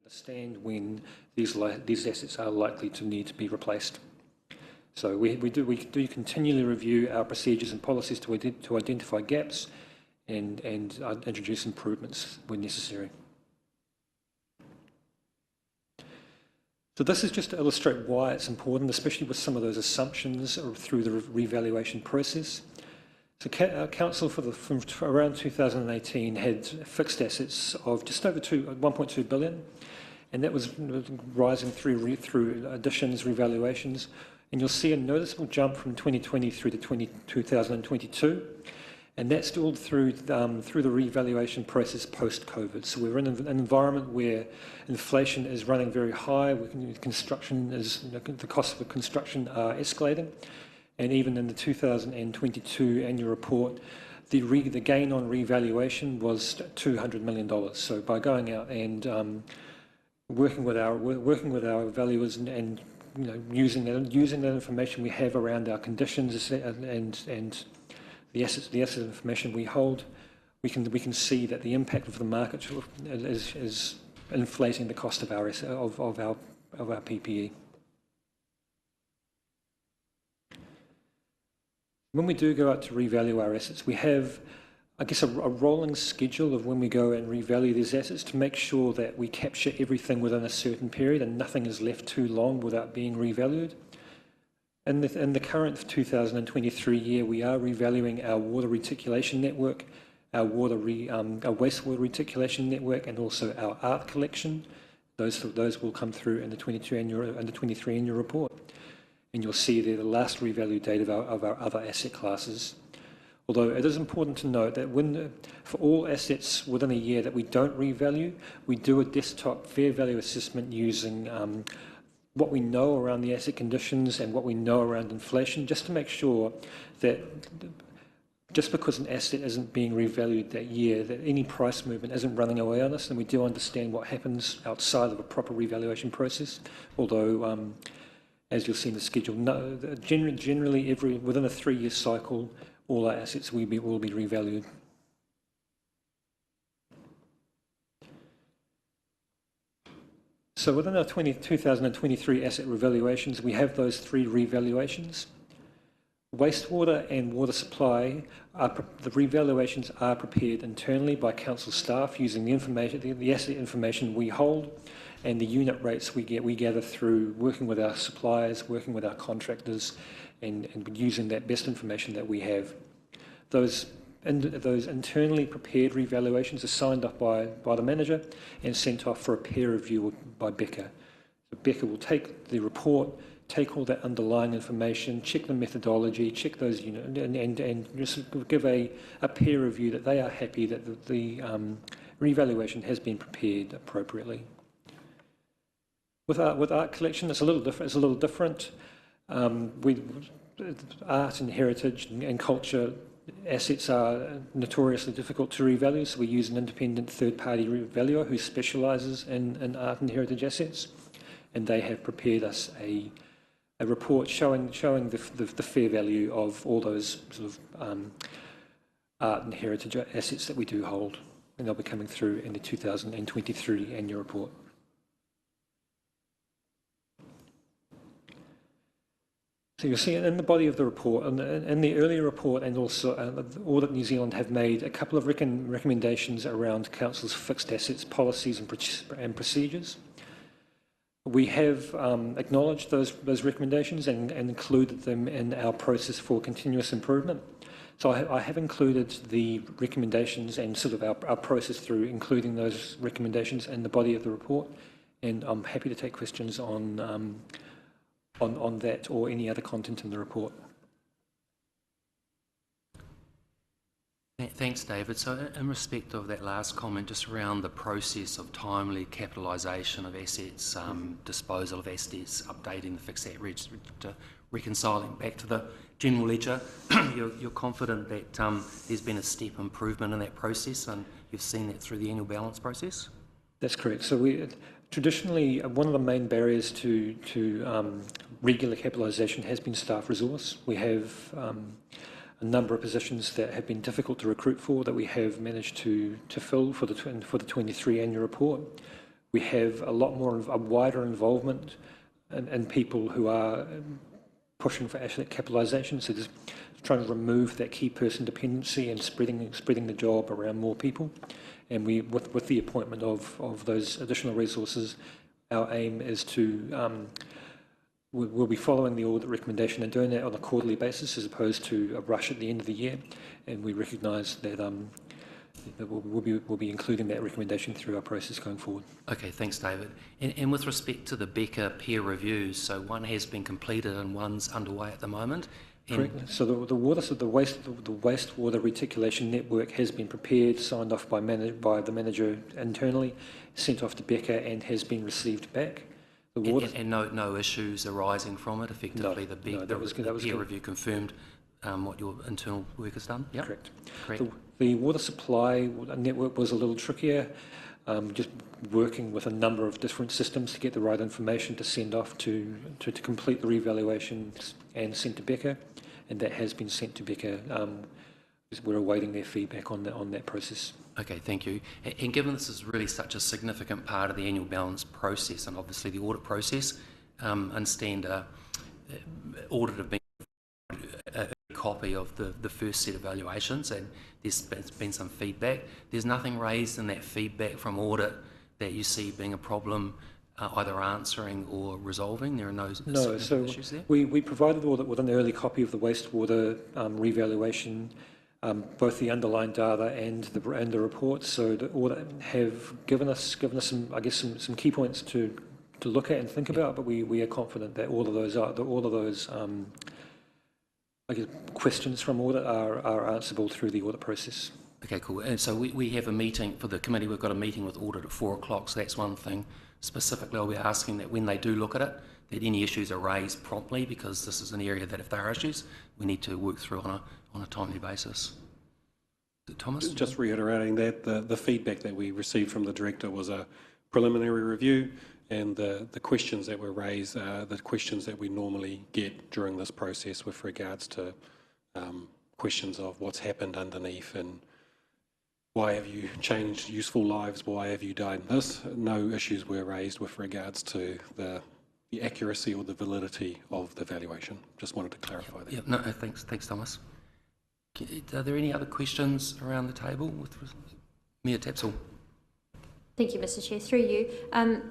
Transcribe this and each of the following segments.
understand when these assets are likely to need to be replaced. So we do continually review our procedures and policies to identify gaps and introduce improvements when necessary. So this is just to illustrate why it's important, especially with some of those assumptions through the revaluation process. So Council from around 2018 had fixed assets of just over 1.2 billion, and that was rising through additions, revaluations, and you'll see a noticeable jump from 2020 through to 2022, and that's all through the revaluation process post-COVID. So we're in an environment where inflation is running very high, construction is, the cost of construction are escalating, and even in the 2022 annual report, the gain on revaluation was $200 million. So by going out and working with our valuers and using that information we have around our conditions and the asset information we hold, we can see that the impact of the market is inflating the cost of our PPE. When we do go out to revalue our assets, we have, I guess, a rolling schedule of when we go and revalue these assets to make sure that we capture everything within a certain period and nothing is left too long without being revalued. In the current 2023 year, we are revaluing our water reticulation network, our wastewater reticulation network, and also our art collection. Those will come through in the 23 annual report. And you'll see there the last revalue date of our other asset classes. Although it is important to note that for all assets within a year that we don't revalue, we do a desktop fair value assessment using what we know around the asset conditions and what we know around inflation, just to make sure that just because an asset isn't being revalued that year, that any price movement isn't running away on us, and we do understand what happens outside of a proper revaluation process. Although, as you'll see in the schedule, generally within a 3-year cycle, all our assets will be revalued. So within our 2023 asset revaluations, we have those 3 revaluations. Wastewater and water supply, the revaluations are prepared internally by council staff using the asset information we hold and the unit rates we gather through working with our suppliers, working with our contractors, and using that best information that we have. Those internally prepared revaluations are signed off by the manager and sent off for a peer review by Becca. So Becca will take the report, take all that underlying information, check the methodology, check those and just give a peer review that they are happy that the revaluation has been prepared appropriately. With art collection, it's a little different. Art and heritage and culture assets are notoriously difficult to revalue, so we use an independent third-party valuer who specialises in art and heritage assets, and they have prepared us a report showing the fair value of all those sort of art and heritage assets that we do hold, and they'll be coming through in the 2023 annual report. So you'll see in the body of the report, in the earlier report, and also Audit New Zealand have made a couple of recommendations around Council's fixed assets policies and procedures. We have acknowledged those recommendations and included them in our process for continuous improvement. So I have included the recommendations and sort of our process through including those recommendations in the body of the report, and I'm happy to take questions on that or any other content in the report. Thanks, David. So in respect of that last comment, just around the process of timely capitalisation of assets, disposal of assets, updating the fixed asset register, reconciling back to the general ledger, you're confident that there's been a step improvement in that process, and you've seen that through the annual balance process? That's correct. So traditionally, one of the main barriers to regular capitalisation has been staff resource. We have a number of positions that have been difficult to recruit for that we have managed to fill for the 23 annual report. we have a lot more of a wider involvement in people who are pushing for asset capitalisation. So just trying to remove that key person dependency and spreading the job around more people. And we, with the appointment of those additional resources, our aim is to we'll be following the audit recommendation and doing that on a quarterly basis as opposed to a rush at the end of the year. And we recognise that, that we'll be including that recommendation through our process going forward. Okay, thanks, David. And with respect to the Becker peer reviews, so one has been completed and one's underway at the moment. Correct. So the wastewater reticulation network has been prepared, signed off by the manager internally, sent off to Becker, and has been received back. And no issues arising from it. Effectively, the peer review confirmed what your internal work has done. Yep. Correct. Correct. The water supply network was a little trickier. Just working with a number of different systems to get the right information to send off to complete the revaluation and send to Becker, and that has been sent to Becker. We're awaiting their feedback on that process. Okay, thank you. And given this is really such a significant part of the annual balance process and obviously the audit process, understand audit have been a copy of the first set of evaluations, and there's been some feedback. There's nothing raised in that feedback from audit that you see being a problem either answering or resolving? There are no significant issues there? We provided audit with an early copy of the wastewater revaluation, both the underlying data and the reports. So the audit have given us some, I guess, some key points to look at and think about. But we are confident that all of those I guess questions from audit are answerable through the audit process. Okay, cool. And so we have a meeting for the committee. We've got a meeting with audit at 4 o'clock. So that's one thing. Specifically, I'll be asking that when they do look at it, that any issues are raised promptly, because this is an area that if there are issues, we need to work through on a timely basis. Thomas? Just reiterating that the feedback that we received from the director was a preliminary review, and the questions that were raised are the questions that we normally get during this process with regards to questions of what's happened underneath and why have you changed useful lives, why have you died in this. No issues were raised with regards to the accuracy or the validity of the valuation. Just wanted to clarify that. Yeah, no, thanks Thomas. Are there any other questions around the table? Mia Tapsell. Thank you, Mr. Chair. Through you,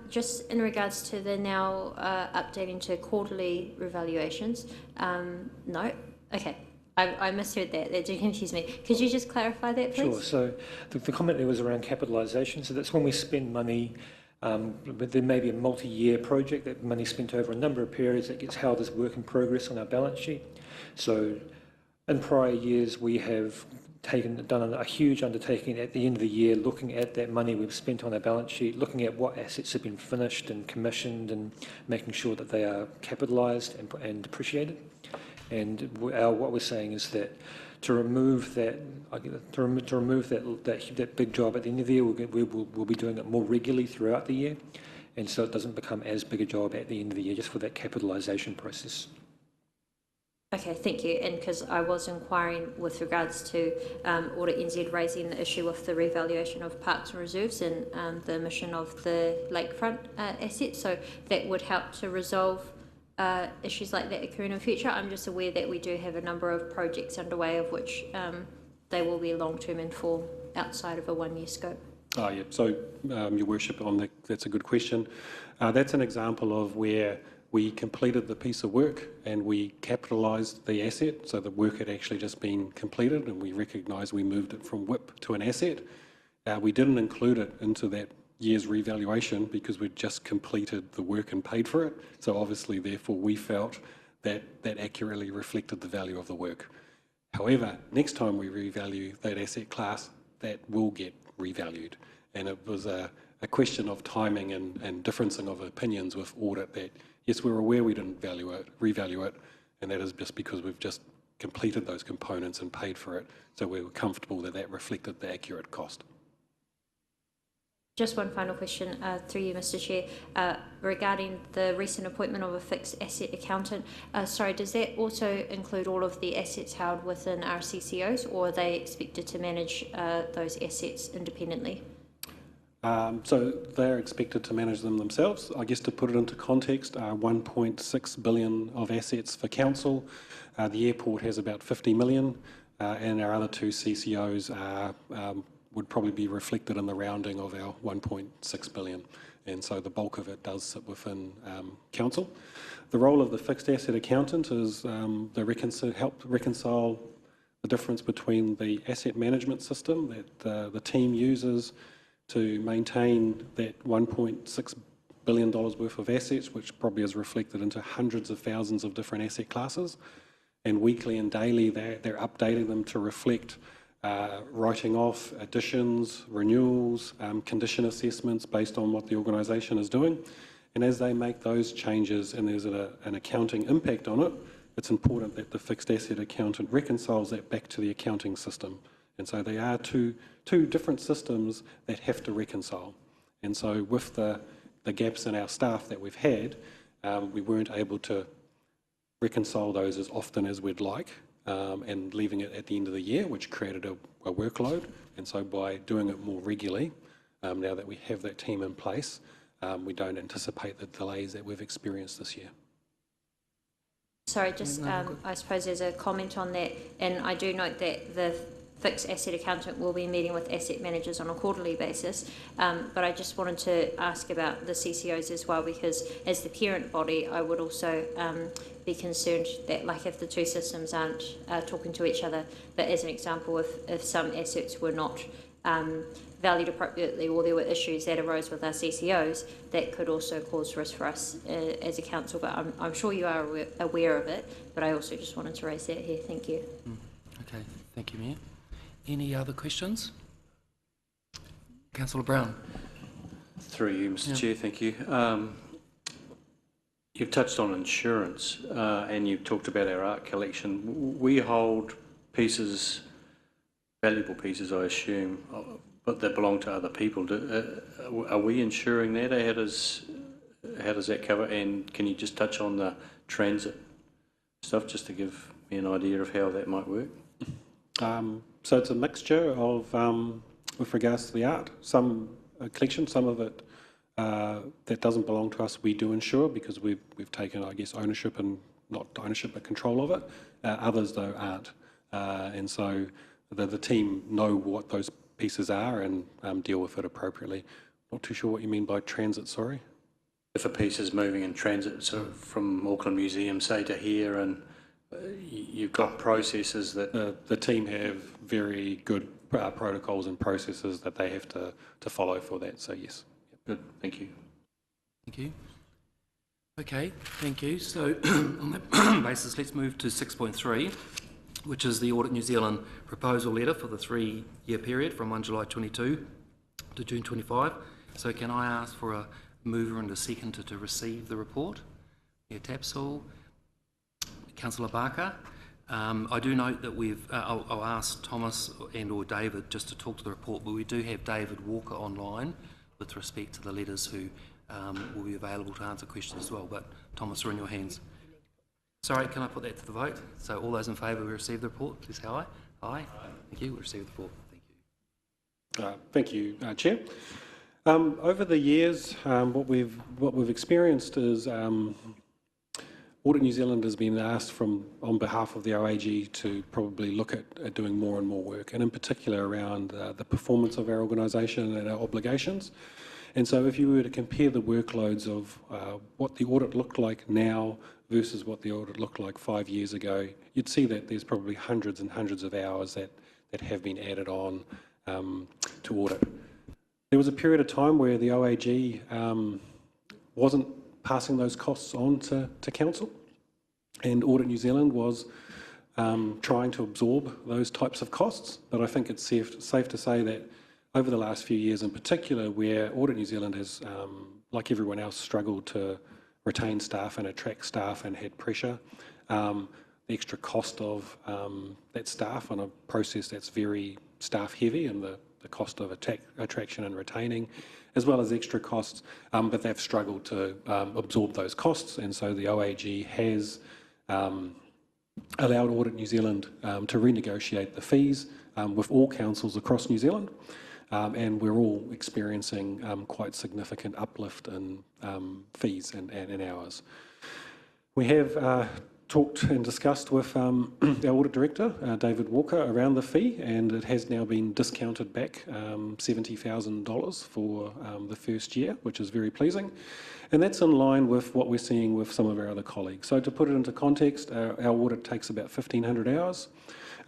just in regards to the now updating to quarterly revaluations, no? Okay, I misheard that. That did confuse me. Could you just clarify that, please? Sure. So the comment there was around capitalisation. So that's when we spend money, but there may be a multi-year project, that money spent over a number of periods that gets held as work in progress on our balance sheet. So in prior years, we have done a huge undertaking at the end of the year, looking at that money we've spent on our balance sheet, looking at what assets have been finished and commissioned, and making sure that they are capitalised and depreciated. And what we're saying is that to remove that big job at the end of the year, we'll be doing it more regularly throughout the year, and so it doesn't become as big a job at the end of the year, just for that capitalisation process. Okay, thank you. And because I was inquiring with regards to Audit NZ raising the issue with the revaluation of parks and reserves and the emission of the lakefront assets, so that would help to resolve issues like that occurring in the future. I'm just aware that we do have a number of projects underway, of which they will be long-term in form outside of a one-year scope. Oh, yeah. So, Your Worship, that's a good question. That's an example of where we completed the piece of work and we capitalised the asset, so the work had actually just been completed and we recognised we moved it from WIP to an asset. We didn't include it into that year's revaluation because we'd just completed the work and paid for it. So obviously, therefore, we felt that that accurately reflected the value of the work. However, next time we revalue that asset class, that will get revalued. And it was a question of timing and differencing of opinions with audit that, yes, we're aware we didn't revalue it, and that is just because we've just completed those components and paid for it. So we were comfortable that that reflected the accurate cost. Just one final question through you, Mr. Chair, regarding the recent appointment of a fixed asset accountant. Sorry, does that also include all of the assets held within our CCOs, or are they expected to manage those assets independently? So they're expected to manage them themselves. I guess to put it into context, 1.6 billion of assets for council. The airport has about 50 million, and our other two CCOs would probably be reflected in the rounding of our 1.6 billion. And so the bulk of it does sit within council. The role of the fixed asset accountant is help reconcile the difference between the asset management system that the team uses to maintain that $1.6 billion worth of assets, which probably is reflected into hundreds of thousands of different asset classes. And weekly and daily, they're updating them to reflect writing off additions, renewals, condition assessments based on what the organisation is doing. And as they make those changes and there's an accounting impact on it, it's important that the fixed asset accountant reconciles that back to the accounting system. And so they are two different systems that have to reconcile. And so with the gaps in our staff that we've had, we weren't able to reconcile those as often as we'd like, and leaving it at the end of the year, which created a workload. And so by doing it more regularly, now that we have that team in place, we don't anticipate the delays that we've experienced this year. Sorry, just I suppose there's a comment on that, and I do note that the fixed asset accountant will be meeting with asset managers on a quarterly basis, but I just wanted to ask about the CCOs as well, because as the parent body, I would also be concerned that, like, if the two systems aren't talking to each other, but as an example, if some assets were not valued appropriately or there were issues that arose with our CCOs, that could also cause risk for us as a council. But I'm sure you are aware of it, but I also just wanted to raise that here. Thank you. Okay, thank you, Mayor. Any other questions? Councillor Brown. Through you, Mr. Chair, thank you. You've touched on insurance and you've talked about our art collection. We hold pieces, valuable pieces, I assume, but that belong to other people. Are we insuring that? How does that cover? And can you just touch on the transit stuff, just to give me an idea of how that might work? So it's a mixture of, with regards to the art, some collection, some of it that doesn't belong to us, we do insure because we've taken, I guess, ownership and not ownership but control of it. Others though aren't, and so the team know what those pieces are and deal with it appropriately. Not too sure what you mean by transit. Sorry. If a piece is moving in transit, so from Auckland Museum, say, to here, and you've got processes that the team have very good protocols and processes that they have to follow for that. So yes. Good. Thank you. Thank you. Okay, thank you. So on that basis, let's move to 6.3, which is the Audit New Zealand proposal letter for the 3-year period from 1 July 22 to June 25. So can I ask for a mover and a seconder to receive the report? Mayor Tapsell, Councillor Barker. I do note that I'll ask Thomas and or David just to talk to the report, but we do have David Walker online with respect to the letters who will be available to answer questions as well. But Thomas, we're in your hands. Sorry, can I put that to the vote? So all those in favour, we receive the report, please say aye. Aye. Thank you, we receive the report. Thank you. Thank you, Chair. Over the years, what we've experienced is Audit New Zealand has been asked on behalf of the OAG to probably look at doing more and more work, and in particular around the performance of our organisation and our obligations. And so if you were to compare the workloads of what the audit looked like now versus what the audit looked like 5 years ago, you'd see that there's probably hundreds and hundreds of hours that have been added on to audit. There was a period of time where the OAG wasn't passing those costs on to council, and Audit New Zealand was trying to absorb those types of costs. But I think it's safe to say that over the last few years in particular, where Audit New Zealand has, like everyone else, struggled to retain staff and attract staff and had pressure, the extra cost of that staff on a process that's very staff heavy, and the cost of attraction and retaining, as well as extra costs, but they've struggled to absorb those costs, and so the OAG has allowed Audit New Zealand to renegotiate the fees with all councils across New Zealand. and we're all experiencing quite significant uplift in fees and hours. We have talked and discussed with our Audit Director, David Walker, around the fee, and it has now been discounted back $70,000 for the first year, which is very pleasing. And that's in line with what we're seeing with some of our other colleagues. So to put it into context, our audit takes about 1,500 hours.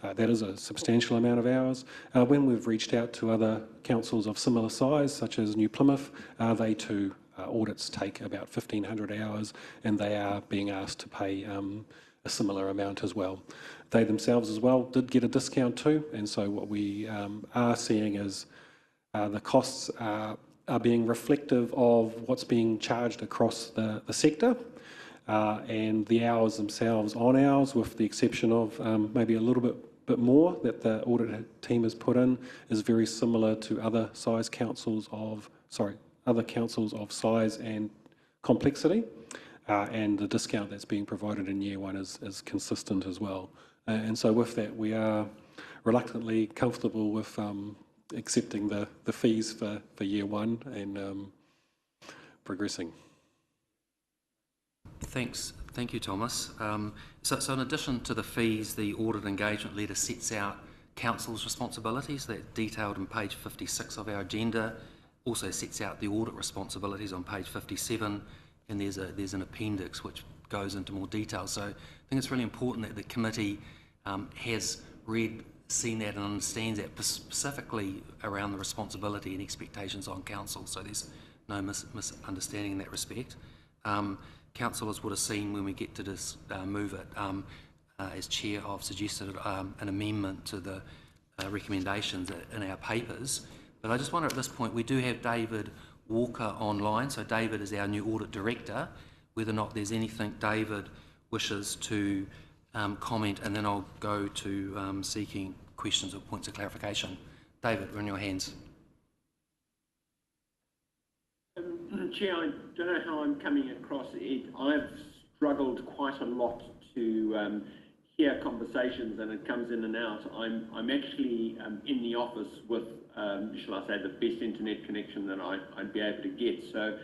That is a substantial amount of hours. When we've reached out to other councils of similar size, such as New Plymouth, they too, audits take about 1,500 hours, and they are being asked to pay a similar amount as well. They themselves as well did get a discount too, and so what we are seeing is the costs are being reflective of what's being charged across the sector, and the hours themselves on hours, with the exception of maybe a little bit more that the audit team has put in, is very similar to other councils of size and complexity, and the discount that's being provided in year one is consistent as well. And so with that, we are reluctantly comfortable with accepting the fees for year one and progressing. Thank you, Thomas. So in addition to the fees, the audit engagement letter sets out council's responsibilities. That's detailed on page 56 of our agenda. Also sets out the audit responsibilities on page 57, and there's an appendix which goes into more detail. So I think it's really important that the committee has seen that and understands that, specifically around the responsibility and expectations on council. So there's no misunderstanding in that respect. Councillors would have seen when we get to this move it, as chair, I've suggested an amendment to the recommendations in our papers. But I just wonder at this point, we do have David Walker online. So David is our new audit director, whether or not there's anything David wishes to comment, and then I'll go to seeking questions or points of clarification. David, we're in your hands. Chair, I don't know how I'm coming across it. I've struggled quite a lot to hear conversations, and it comes in and out. I'm actually in the office with, shall I say, the best internet connection that I'd be able to get. So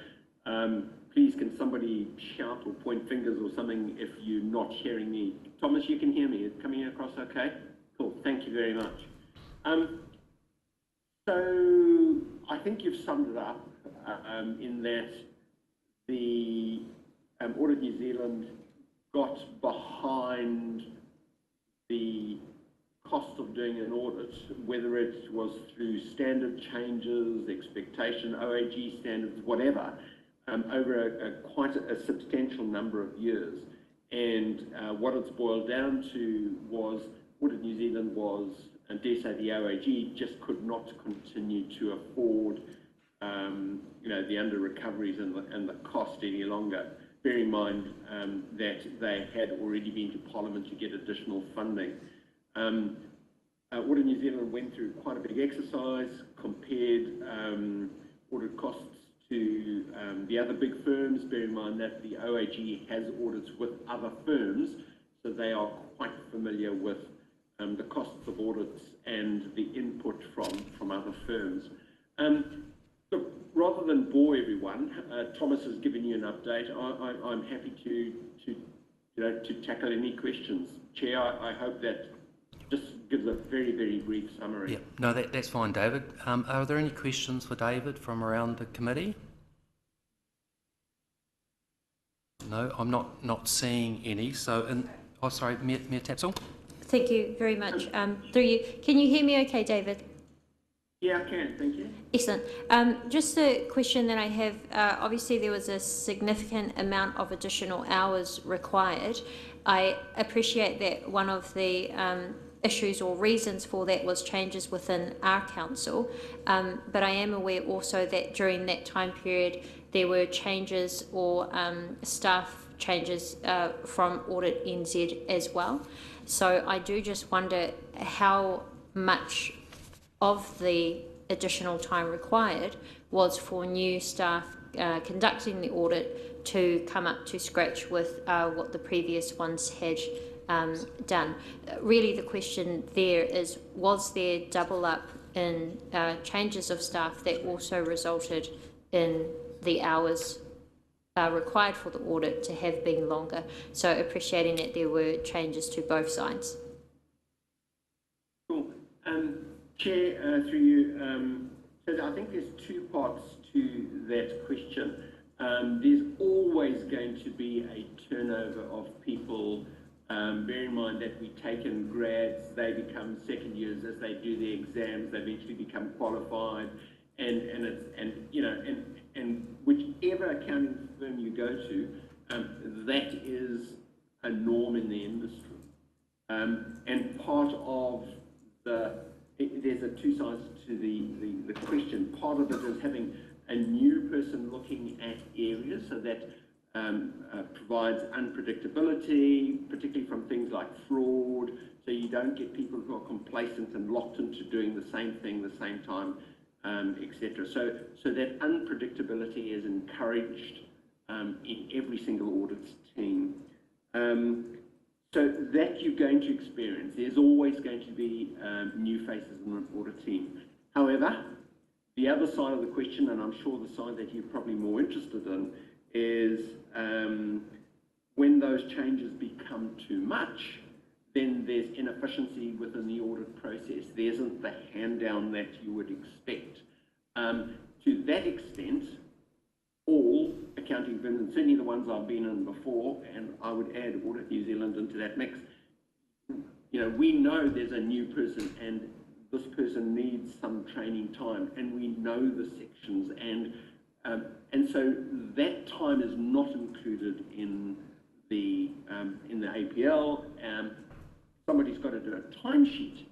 please, can somebody shout or point fingers or something if you're not hearing me? Thomas, you can hear me. It's coming across okay? Cool. Thank you very much. So I think you've summed it up in that the Audit New Zealand got behind the cost of doing an audit, whether it was through standard changes, expectation, OAG standards, whatever, over quite a substantial number of years. And what it's boiled down to was Audit New Zealand was, and dare say the OAG, just could not continue to afford the under recoveries and the cost any longer. Bear in mind that they had already been to Parliament to get additional funding. Audit New Zealand went through quite a big exercise, compared audit costs to the other big firms. Bear in mind that the OAG has audits with other firms, so they are quite familiar with the costs of audits and the input from other firms. Look, rather than bore everyone, Thomas has given you an update. I'm happy to tackle any questions. Chair, I hope that just gives a very, very brief summary. Yeah, no, that's fine, David. Are there any questions for David from around the committee? No, I'm not seeing any. So, oh, sorry, Mayor Tapsell. Thank you very much. Through you, can you hear me okay, David? Yeah, I can, thank you. Excellent. Just a question that I have, obviously there was a significant amount of additional hours required. I appreciate that one of the issues or reasons for that was changes within our council, but I am aware also that during that time period there were changes or staff changes from Audit NZ as well. So I do just wonder how much of the additional time required was for new staff conducting the audit to come up to scratch with what the previous ones had done. Really the question there is, was there double up in changes of staff that also resulted in the hours required for the audit to have been longer. So appreciating that there were changes to both sides. Cool. Chair, through you, so I think there's two parts to that question. There's always going to be a turnover of people. Bear in mind that we take in grads, they become second years as they do their exams, they eventually become qualified, and whichever accounting firm you go to, that is a norm in the industry. And part of there's two sides to the question. Part of it is having a new person looking at areas so that provides unpredictability, particularly from things like fraud, so you don't get people who are complacent and locked into doing the same thing the same time, etc. So that unpredictability is encouraged in every single audit team. So that you're going to experience. There's always going to be new faces in an audit team. However, the other side of the question, and I'm sure the side that you're probably more interested in, is when those changes become too much, then there's inefficiency within the audit process. There isn't the hand down that you would expect. To that extent, all accounting firms, and certainly the ones I've been in before, and I would add Audit New Zealand into that mix, we know there's a new person and this person needs some training time, and we know the sections, and so that time is not included in the APL. Somebody's got to do a timesheet.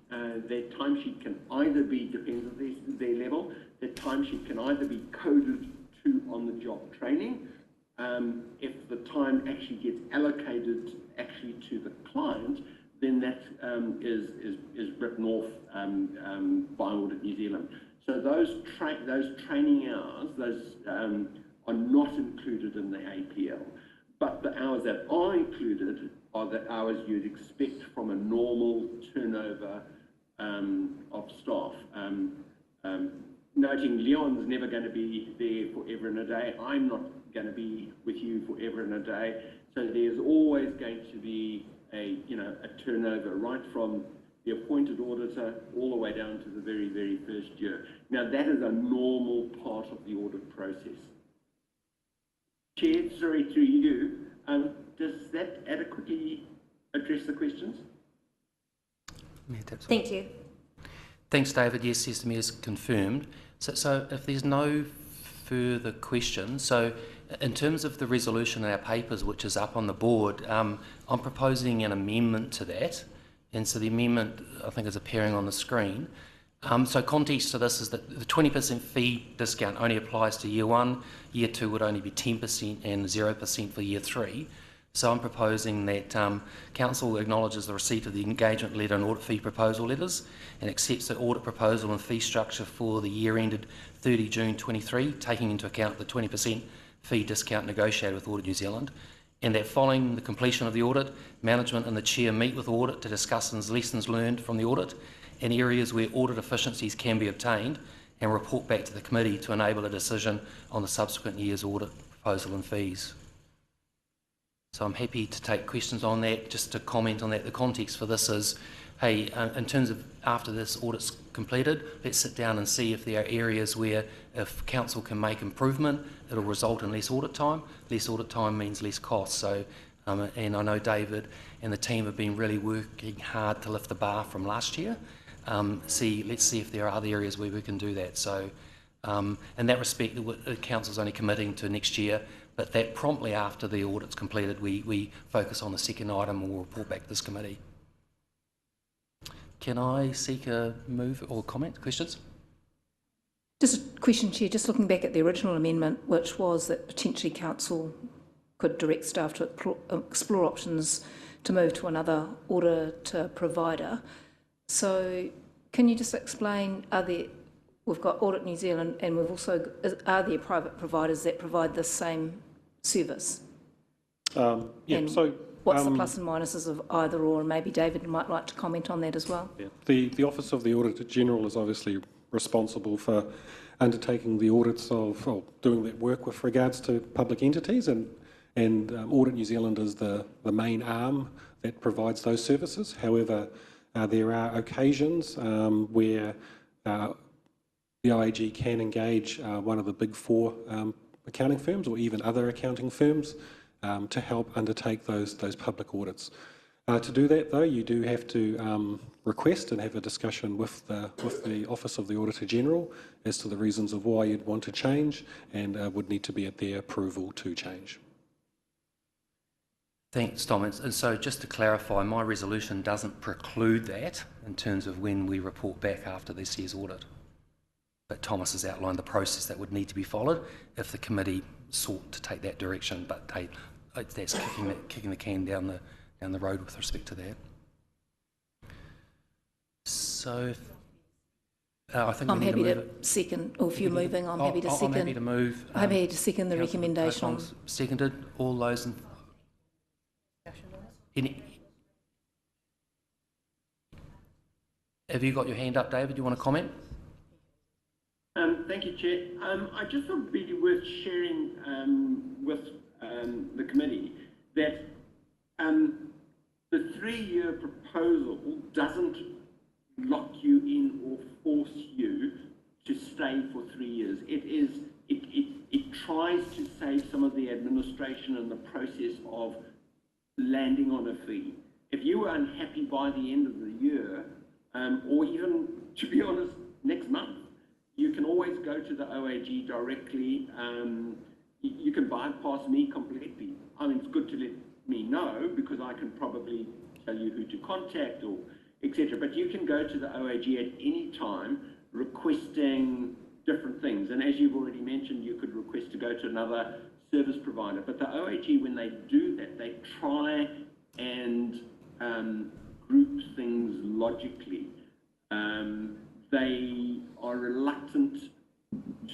Their timesheet can either be, depends on their level, their timesheet can either be coded to on-the-job training. If the time actually gets allocated actually to the client, then that is written off by Audit New Zealand. So those training hours, are not included in the APL. But the hours that are included are the hours you'd expect from a normal turnover of staff. Noting Leon's never going to be there forever and a day. I'm not going to be with you forever and a day. So there's always going to be a turnover right from the appointed auditor all the way down to the very, very first year. Now that is a normal part of the audit process. Chair, sorry, through you, does that adequately address the questions? Thank you. Thanks, David. Yes, Sesame is confirmed. So if there's no further questions, so in terms of the resolution in our papers, which is up on the board, I'm proposing an amendment to that. And so the amendment, I think, is appearing on the screen. So context to this is that the 20% fee discount only applies to year 1, year 2 would only be 10% and 0% for year 3. So I'm proposing that Council acknowledges the receipt of the engagement letter and audit fee proposal letters and accepts the audit proposal and fee structure for the year ended 30 June 23, taking into account the 20% fee discount negotiated with Audit New Zealand, and that following the completion of the audit, management and the chair meet with audit to discuss lessons learned from the audit and areas where audit efficiencies can be obtained and report back to the committee to enable a decision on the subsequent year's audit proposal and fees. So I'm happy to take questions on that. Just to comment on that, the context for this is, hey, in terms of after this audit's completed, let's sit down and see if there are areas where if Council can make improvement, it'll result in less audit time. Less audit time means less cost. So, and I know David and the team have been really working hard to lift the bar from last year. Let's see if there are other areas where we can do that. So in that respect, the Council's only committing to next year, but that promptly after the audit's completed, we focus on the second item and we'll report back to this committee. Can I seek a move or comment? Questions? Just a question, Chair. Just looking back at the original amendment, which was that potentially Council could direct staff to explore options to move to another auditor provider. So can you just explain, we've got Audit New Zealand and we've also, are there private providers that provide the same service? Yeah, so what's the plus and minuses of either or? And maybe David might like to comment on that as well. Yeah. The Office of the Auditor General is obviously responsible for undertaking the audits of, or doing that work with regards to public entities, and Audit New Zealand is the main arm that provides those services. However, there are occasions where the OAG can engage one of the big four accounting firms, or even other accounting firms, to help undertake those public audits. To do that, though, you do have to request and have a discussion with the Office of the Auditor General as to the reasons of why you'd want to change, and would need to be at their approval to change. Thanks, Tom. And so just to clarify, my resolution doesn't preclude that in terms of when we report back after this year's audit. But Thomas has outlined the process that would need to be followed if the committee sought to take that direction, but that's kicking the can down the road with respect to that. So I think I'm happy to second, or if you're moving, I'm happy to second. I'm happy to move. I'm happy to second the recommendation. Seconded. All those in... Have you got your hand up, David? Do you want to comment? Thank you, Chair. I just thought it would be worth sharing with the committee that the 3-year proposal doesn't lock you in or force you to stay for 3 years. It tries to save some of the administration and the process of landing on a fee. If you were unhappy by the end of the year, or even, to be honest, next month, you can always go to the OAG directly. You can bypass me completely. I mean, it's good to let me know, because I can probably tell you who to contact, or etc. But you can go to the OAG at any time requesting different things. And as you've already mentioned, you could request to go to another service provider. But the OAG, when they do that, they try and group things logically. They are reluctant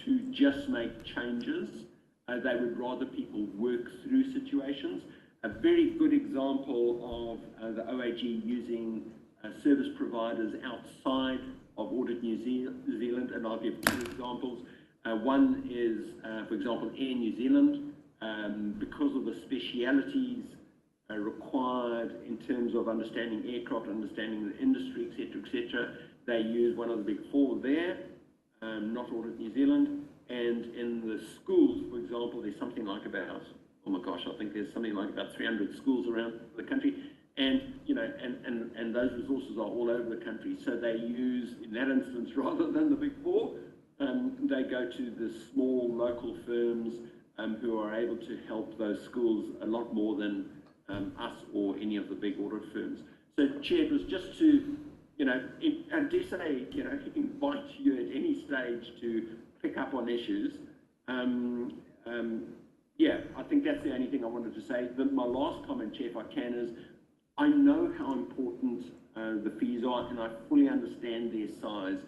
to just make changes. They would rather people work through situations. A very good example of the OAG using service providers outside of Audit New Zealand, and I'll give 2 examples. One is, for example, Air New Zealand, because of the specialities required in terms of understanding aircraft, understanding the industry, etc., they use one of the big four there, not Audit New Zealand. And in the schools, for example, there's something like about, oh my gosh, I think there's something like about 300 schools around the country. And, you know, and those resources are all over the country. So they use, in that instance, rather than the big four, they go to the small local firms who are able to help those schools a lot more than us or any of the big audit firms. So, Chair, it was just to, you know, I dare say, you know, invite you at any stage to pick up on issues. Yeah, I think that's the only thing I wanted to say. My last comment, Chair, if I can, is I know how important the fees are, and I fully understand their size.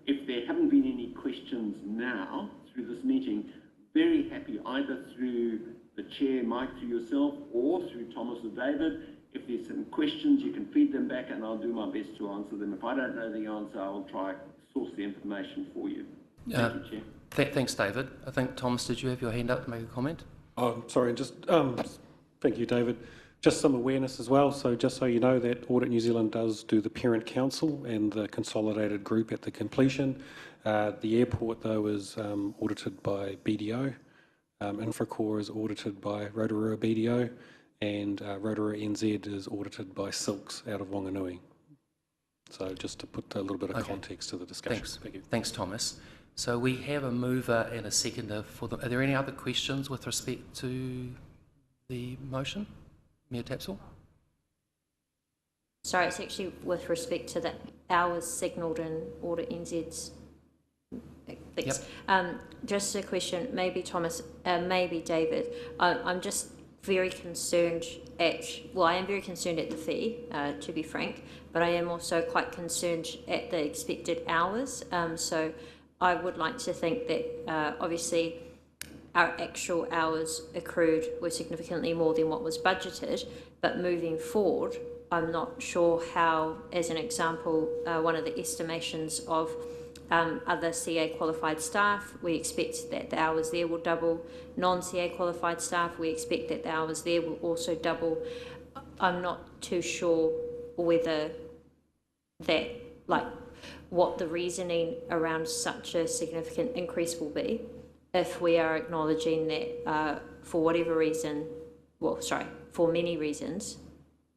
If there haven't been any questions now through this meeting, very happy either through the Chair, Mike, through yourself, or through Thomas or David. If there's some questions, you can feed them back, and I'll do my best to answer them. If I don't know the answer, I'll try to source the information for you. Thank you, Chair. Thanks, David. I think, Thomas, did you have your hand up to make a comment? Oh, sorry, just thank you, David. Just some awareness as well. So just so you know, that Audit New Zealand does do the parent council and the consolidated group at the completion. The airport, though, is audited by BDO. Infracore is audited by Rotorua BDO, and Rotorua NZ is audited by Silks out of Wanganui. So just to put a little bit of context to the discussion. Thanks. Thank you. Thanks, Thomas. So we have a mover and a seconder for them. Are there any other questions with respect to the motion? Mayor Tapsell? Sorry, it's actually with respect to the hours signalled in Audit NZ's. Thanks. Yep. Just a question, maybe Thomas, maybe David. I'm just very concerned at, well, I am very concerned at the fee, to be frank, but I am also quite concerned at the expected hours. So I would like to think that obviously our actual hours accrued were significantly more than what was budgeted, but moving forward, I'm not sure how, as an example, one of the estimations of other CA qualified staff, we expect that the hours there will double. Non-CA qualified staff, we expect that the hours there will also double. I'm not too sure whether that, like, what the reasoning around such a significant increase will be if we are acknowledging that for whatever reason, for many reasons,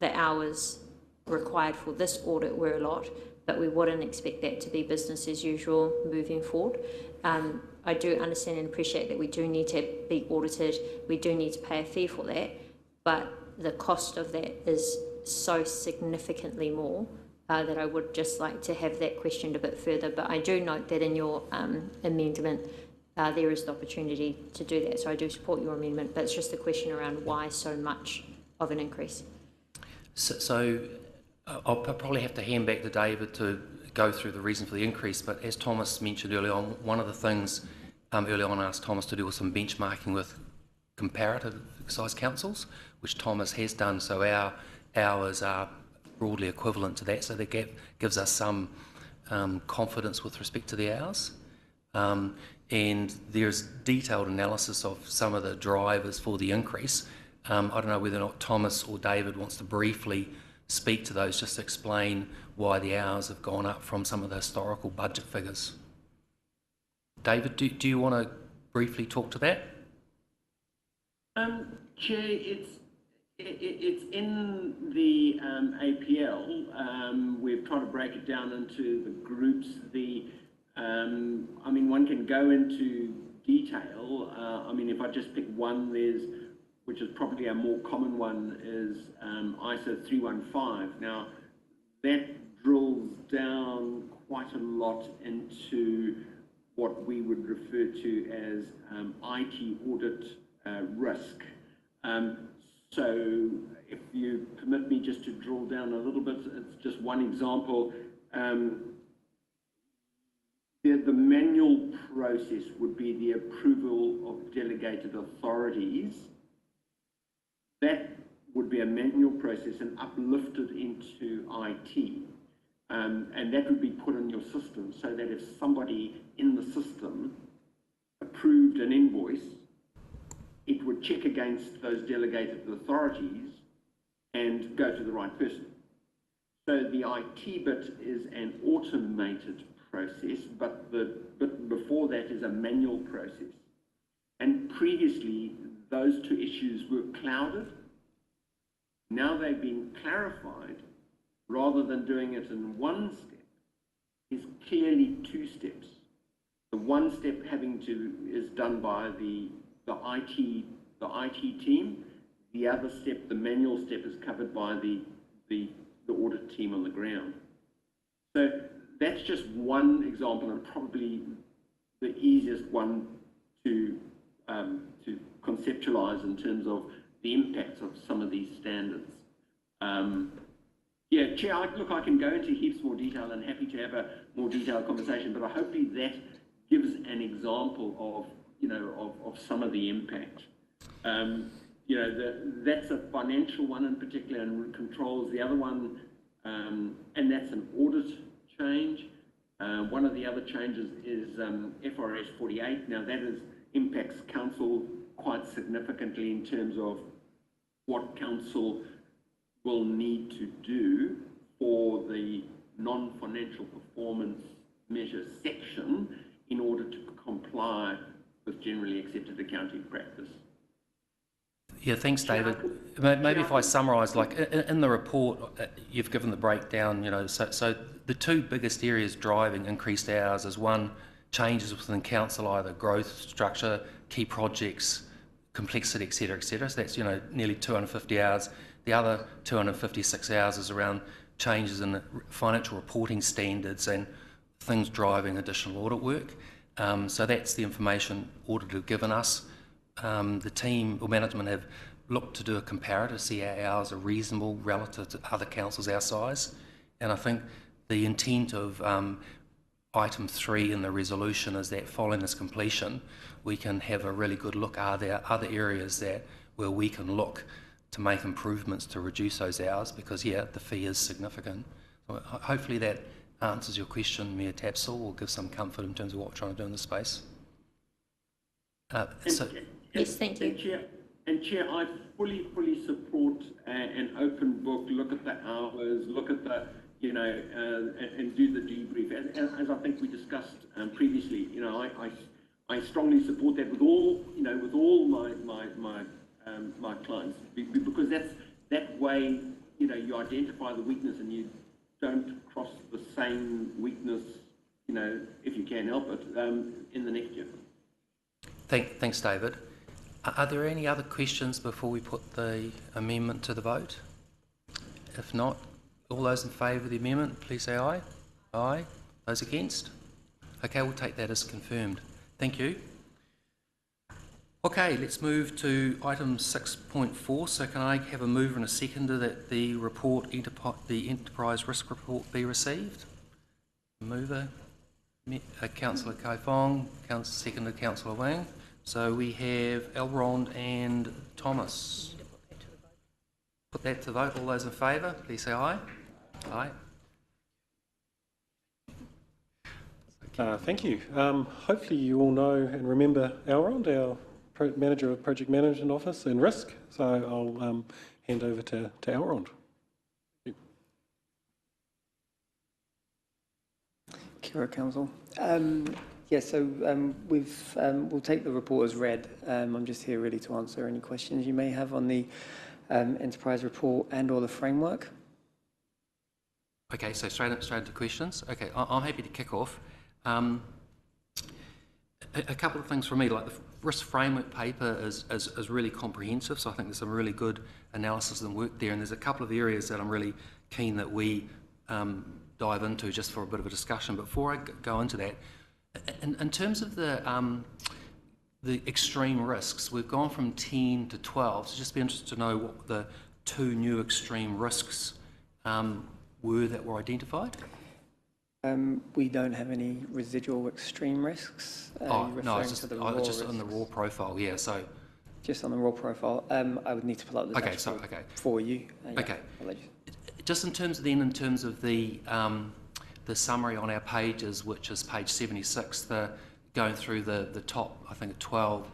the hours required for this audit were a lot, but we wouldn't expect that to be business as usual moving forward. I do understand and appreciate that we do need to be audited, we do need to pay a fee for that, but the cost of that is so significantly more that I would just like to have that questioned a bit further. But I do note that in your amendment, there is the opportunity to do that. So I do support your amendment, but it's just the question around why so much of an increase. So I'll probably have to hand back to David to go through the reason for the increase, but as Thomas mentioned earlier on, one of the things early on I asked Thomas to do was some benchmarking with comparative excise councils, which Thomas has done, so our hours are broadly equivalent to that, so that gives us some confidence with respect to the hours. And there's detailed analysis of some of the drivers for the increase. I don't know whether or not Thomas or David wants to briefly speak to those, just to explain why the hours have gone up from some of the historical budget figures. David, do you want to briefly talk to that? Chair, it's in the APL. We've tried to break it down into the groups. I mean, one can go into detail. I mean, if I just pick one, which is probably a more common one, is ISO 315. Now, that drills down quite a lot into what we would refer to as IT audit risk. So if you permit me just to drill down a little bit, it's just one example. The manual process would be the approval of delegated authorities. That would be a manual process and uplifted into IT. And that would be put in your system so that if somebody in the system approved an invoice, it would check against those delegated authorities and go to the right person. So the IT bit is an automated process, but the bit before that is a manual process. And previously, those two issues were clouded. Now they've been clarified. Rather than doing it in one step, is clearly two steps. The one step is done by the IT team. The other step, the manual step, is covered by the audit team on the ground. So that's just one example, and probably the easiest one to conceptualize in terms of the impacts of some of these standards. Yeah, Chair, I can go into heaps more detail and happy to have a more detailed conversation, but hopefully that gives an example of some of the impact. That's a financial one in particular and controls the other one, and that's an audit change. One of the other changes is FRS 48. Now that impacts council quite significantly in terms of what council will need to do for the non-financial performance measure section in order to comply with generally accepted accounting practice. Yeah, thanks, David. Maybe if I summarise, like in the report, you've given the breakdown, so the two biggest areas driving increased hours is one, changes within council, either growth, structure, key projects, complexity, etc., etc. So that's, nearly 250 hours. The other 256 hours is around changes in the financial reporting standards and things driving additional audit work. So that's the information audit have given us. The team or management have looked to do a comparative, see our hours are reasonable relative to other councils our size. And I think the intent of item 3 in the resolution is that following this completion, we can have a really good look. Are there other areas where we can look to make improvements to reduce those hours? Because, yeah, the fee is significant. So hopefully that answers your question, Mayor Tapsell, or gives some comfort in terms of what we're trying to do in this space. Yes, thank you. Chair, I fully support an open book, look at the hours, look at the, and do the debrief. And as I think we discussed previously, I strongly support that with all my clients, because that way, you identify the weakness and you don't cross the same weakness, if you can help it, in the next year. Thanks, David. Are there any other questions before we put the amendment to the vote? If not, all those in favour of the amendment, please say aye. Aye. Those against? Okay, we'll take that as confirmed. Thank you. Okay, let's move to item 6.4. So can I have a mover and a seconder that the report, the enterprise risk report, be received? Mover, Councillor Kaifong, seconder, Councillor Wang. So we have Elrond and Thomas. Put that to vote. All those in favour, please say aye. Aye. Thank you. Hopefully you all know and remember Elrond, our Manager of Project Management Office and Risk. So I'll hand over to Elrond. Kia ora, Council. We'll take the report as read. I'm just here really to answer any questions you may have on the enterprise report and or the framework. Okay, so straight into questions. Okay, I'm happy to kick off. A couple of things from me, like the risk framework paper is really comprehensive, so I think there's some really good analysis and work there, and there's a couple of areas that I'm really keen that we dive into just for a bit of a discussion. Before I go into that, in terms of the extreme risks, we've gone from 10 to 12, so just be interested to know what the two new extreme risks were that were identified. We don't have any residual extreme risks. No, it's just, just on the raw profile, yeah, so... Just on the raw profile. I would need to pull up the dashboard for you. Okay. Apologies. Just in terms of the summary on our pages, which is page 76, going through the top, I think, 12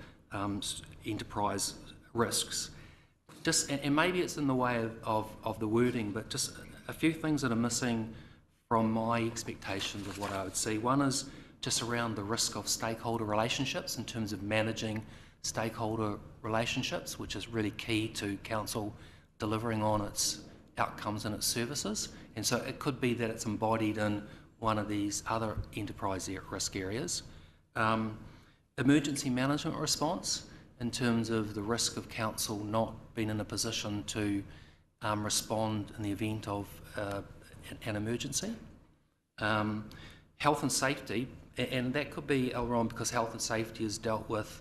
enterprise risks. And maybe it's in the way of the wording, but just a few things that are missing from my expectations of what I would see. One is just around the risk of stakeholder relationships in terms of managing stakeholder relationships, which is really key to council delivering on its outcomes and its services. And so it could be that it's embodied in one of these other enterprise risk areas. Emergency management response, in terms of the risk of council not being in a position to respond in the event of an emergency. Health and safety, and that could be, Elron, because health and safety is dealt with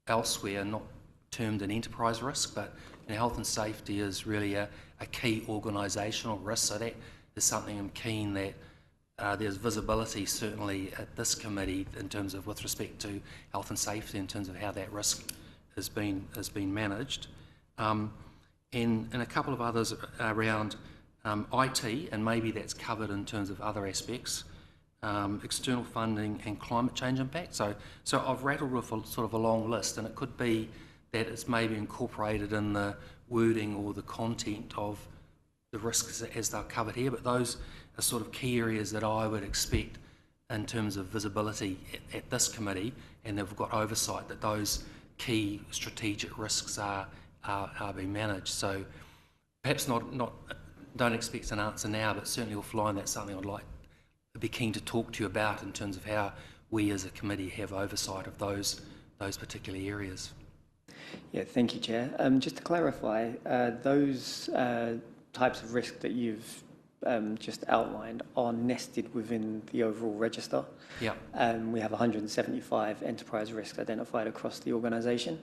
elsewhere, not termed an enterprise risk, but health and safety is really a key organisational risk, so that is something I'm keen that there's visibility certainly at this committee in terms of with respect to health and safety, in terms of how that risk has been managed. And a couple of others around IT, and maybe that's covered in terms of other aspects, external funding and climate change impact. So I've rattled off sort of a long list, and it could be that it's maybe incorporated in the wording or the content of the risks as they're covered here, but those are sort of key areas that I would expect in terms of visibility at this committee, and they've got oversight that those key strategic risks are being managed. So perhaps not don't expect an answer now, but certainly offline that's something I'd like to be keen to talk to you about in terms of how we as a committee have oversight of those particular areas. Yeah, thank you, Chair. Just to clarify, those types of risk that you've just outlined are nested within the overall register. Yeah. We have 175 enterprise risks identified across the organisation.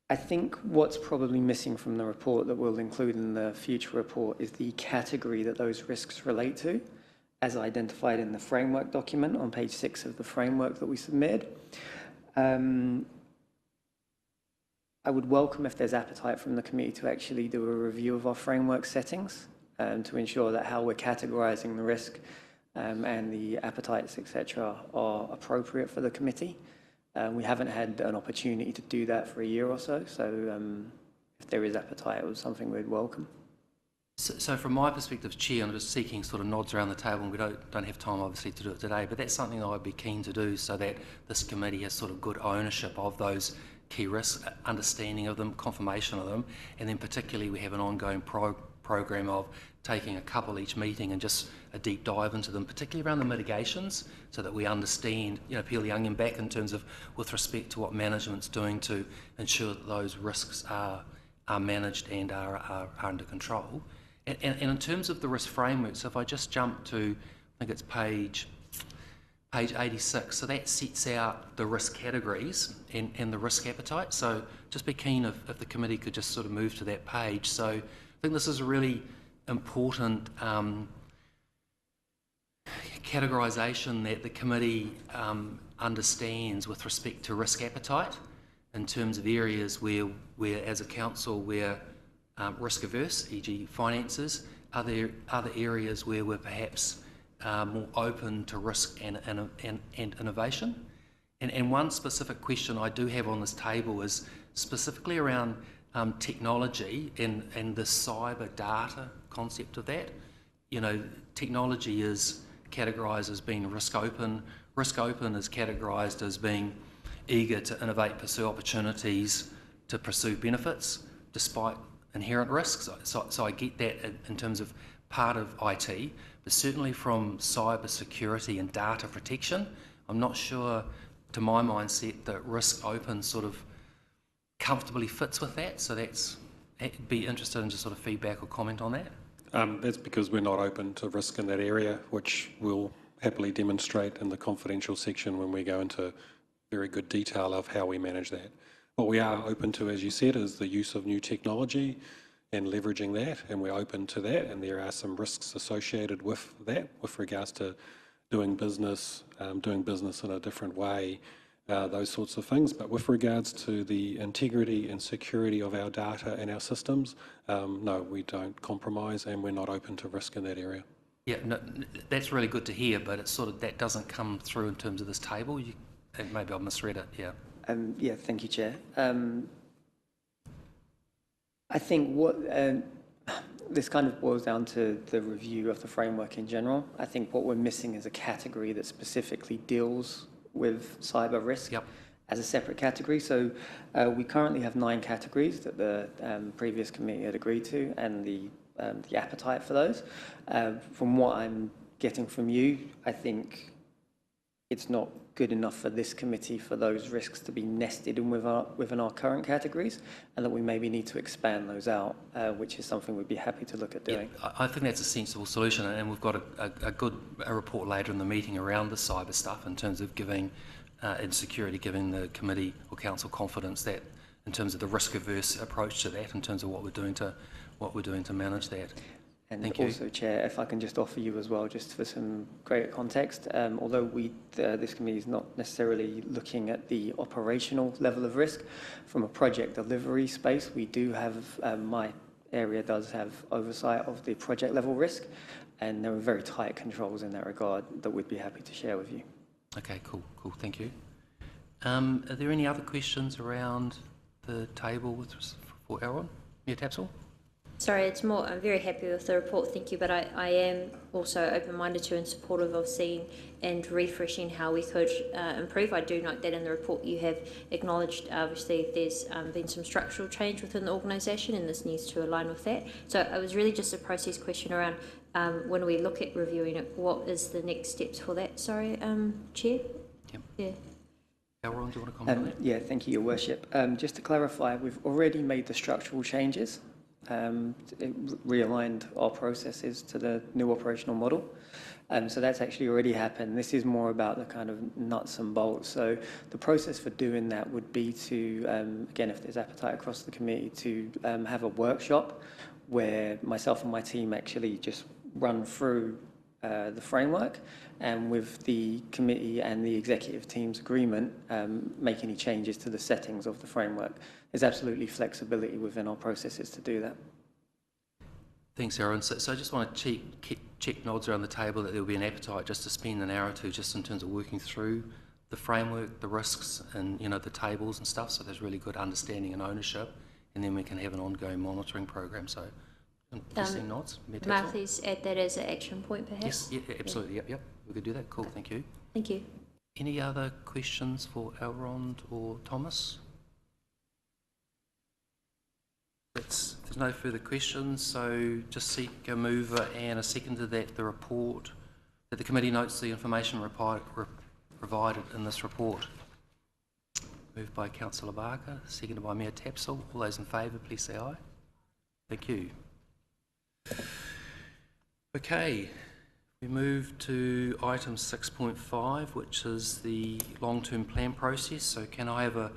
I think what's probably missing from the report that we'll include in the future report is the category that those risks relate to, as identified in the framework document on page 6 of the framework that we submitted. I would welcome if there's appetite from the committee to actually do a review of our framework settings to ensure that how we're categorising the risk and the appetites, etc., are appropriate for the committee. We haven't had an opportunity to do that for a year or so, so if there is appetite, it was something we'd welcome. So from my perspective, Chair, I'm just seeking sort of nods around the table, and we don't have time obviously to do it today, but that's something I'd be keen to do so that this committee has sort of good ownership of those key risks, understanding of them, confirmation of them, and then particularly we have an ongoing program of taking a couple each meeting and just a deep dive into them, particularly around the mitigations, so that we understand, peel the onion back in terms of with respect to what management's doing to ensure that those risks are managed and are under control. And in terms of the risk framework, so if I just jump to, I think it's page 86, so that sets out the risk categories and the risk appetite. So just be keen if the committee could just sort of move to that page. So I think this is a really important categorisation that the committee understands with respect to risk appetite in terms of areas where as a council, we're risk averse, e.g. finances. Are there other areas where we're perhaps more open to risk and innovation? And one specific question I do have on this table is specifically around technology and the cyber data concept of that. Technology is categorised as being risk open. Risk open is categorised as being eager to innovate, pursue opportunities, to pursue benefits, despite inherent risks. So I get that in terms of part of IT, but certainly from cyber security and data protection, I'm not sure, to my mindset, that risk open sort of comfortably fits with that. So I'd be interested in just sort of feedback or comment on that. That's because we're not open to risk in that area, which we'll happily demonstrate in the confidential section when we go into very good detail of how we manage that. What we are open to, as you said, is the use of new technology and leveraging that, and we're open to that, and there are some risks associated with that with regards to doing business in a different way, those sorts of things. But with regards to the integrity and security of our data and our systems, no, we don't compromise, and we're not open to risk in that area. Yeah, no, that's really good to hear, but it's sort of that doesn't come through in terms of this table. Maybe I've misread it, yeah. Yeah, thank you, Chair. I think what this kind of boils down to the review of the framework in general. I think what we're missing is a category that specifically deals with cyber risk as a separate category. So we currently have 9 categories that the previous committee had agreed to, and the appetite for those. From what I'm getting from you, I think it's not good enough for this committee for those risks to be nested in within our current categories, and that we maybe need to expand those out, which is something we'd be happy to look at doing. Yeah, I think that's a sensible solution, and we've got a report later in the meeting around the cyber stuff in terms of giving and security, giving the committee or council confidence that in terms of the risk-averse approach to that, in terms of what we're doing to manage that. And Thank also, you. Chair, if I can just offer you as well, just for some greater context, although this committee is not necessarily looking at the operational level of risk, from a project delivery space, we do have, my area does have oversight of the project level risk, and there are very tight controls in that regard that we'd be happy to share with you. Okay, cool, thank you. Are there any other questions around the table for Aaron? Yeah, Tapsell? Sorry, it's more, I'm very happy with the report, thank you, but I am also open-minded to and supportive of seeing and refreshing how we could improve. I do note that in the report you have acknowledged, obviously, there's been some structural change within the organisation, and this needs to align with that. So it was really just a process question around when we look at reviewing it, what is the next steps for that? Sorry, Chair? Yep. Yeah. Aaron, do you want to comment on that? Yeah, thank you, Your Worship. Just to clarify, we've already made the structural changes. It realigned our processes to the new operational model. So that's actually already happened. This is more about the kind of nuts and bolts. So the process for doing that would be to, again, if there's appetite across the committee, to have a workshop where myself and my team actually just run through the framework, and with the committee and the executive team's agreement, make any changes to the settings of the framework. There's absolutely flexibility within our processes to do that. Thanks, Aaron. So I just want to check nods around the table that there will be an appetite just to spend an hour or two just in terms of working through the framework, the risks, and the tables and stuff. So there's really good understanding and ownership, and then we can have an ongoing monitoring program. So, interesting nods. Martha's add that as an action point, perhaps. Yes, yeah, absolutely. Yep. We could do that. Cool. Thank you. Thank you. Any other questions for Elrond or Thomas? There's no further questions, so just seek a mover and a seconder that the committee notes the information provided in this report. Moved by Councillor Barker, seconded by Mayor Tapsell. All those in favour, please say aye. Thank you. Okay, we move to item 6.5, which is the long-term plan process. So can I have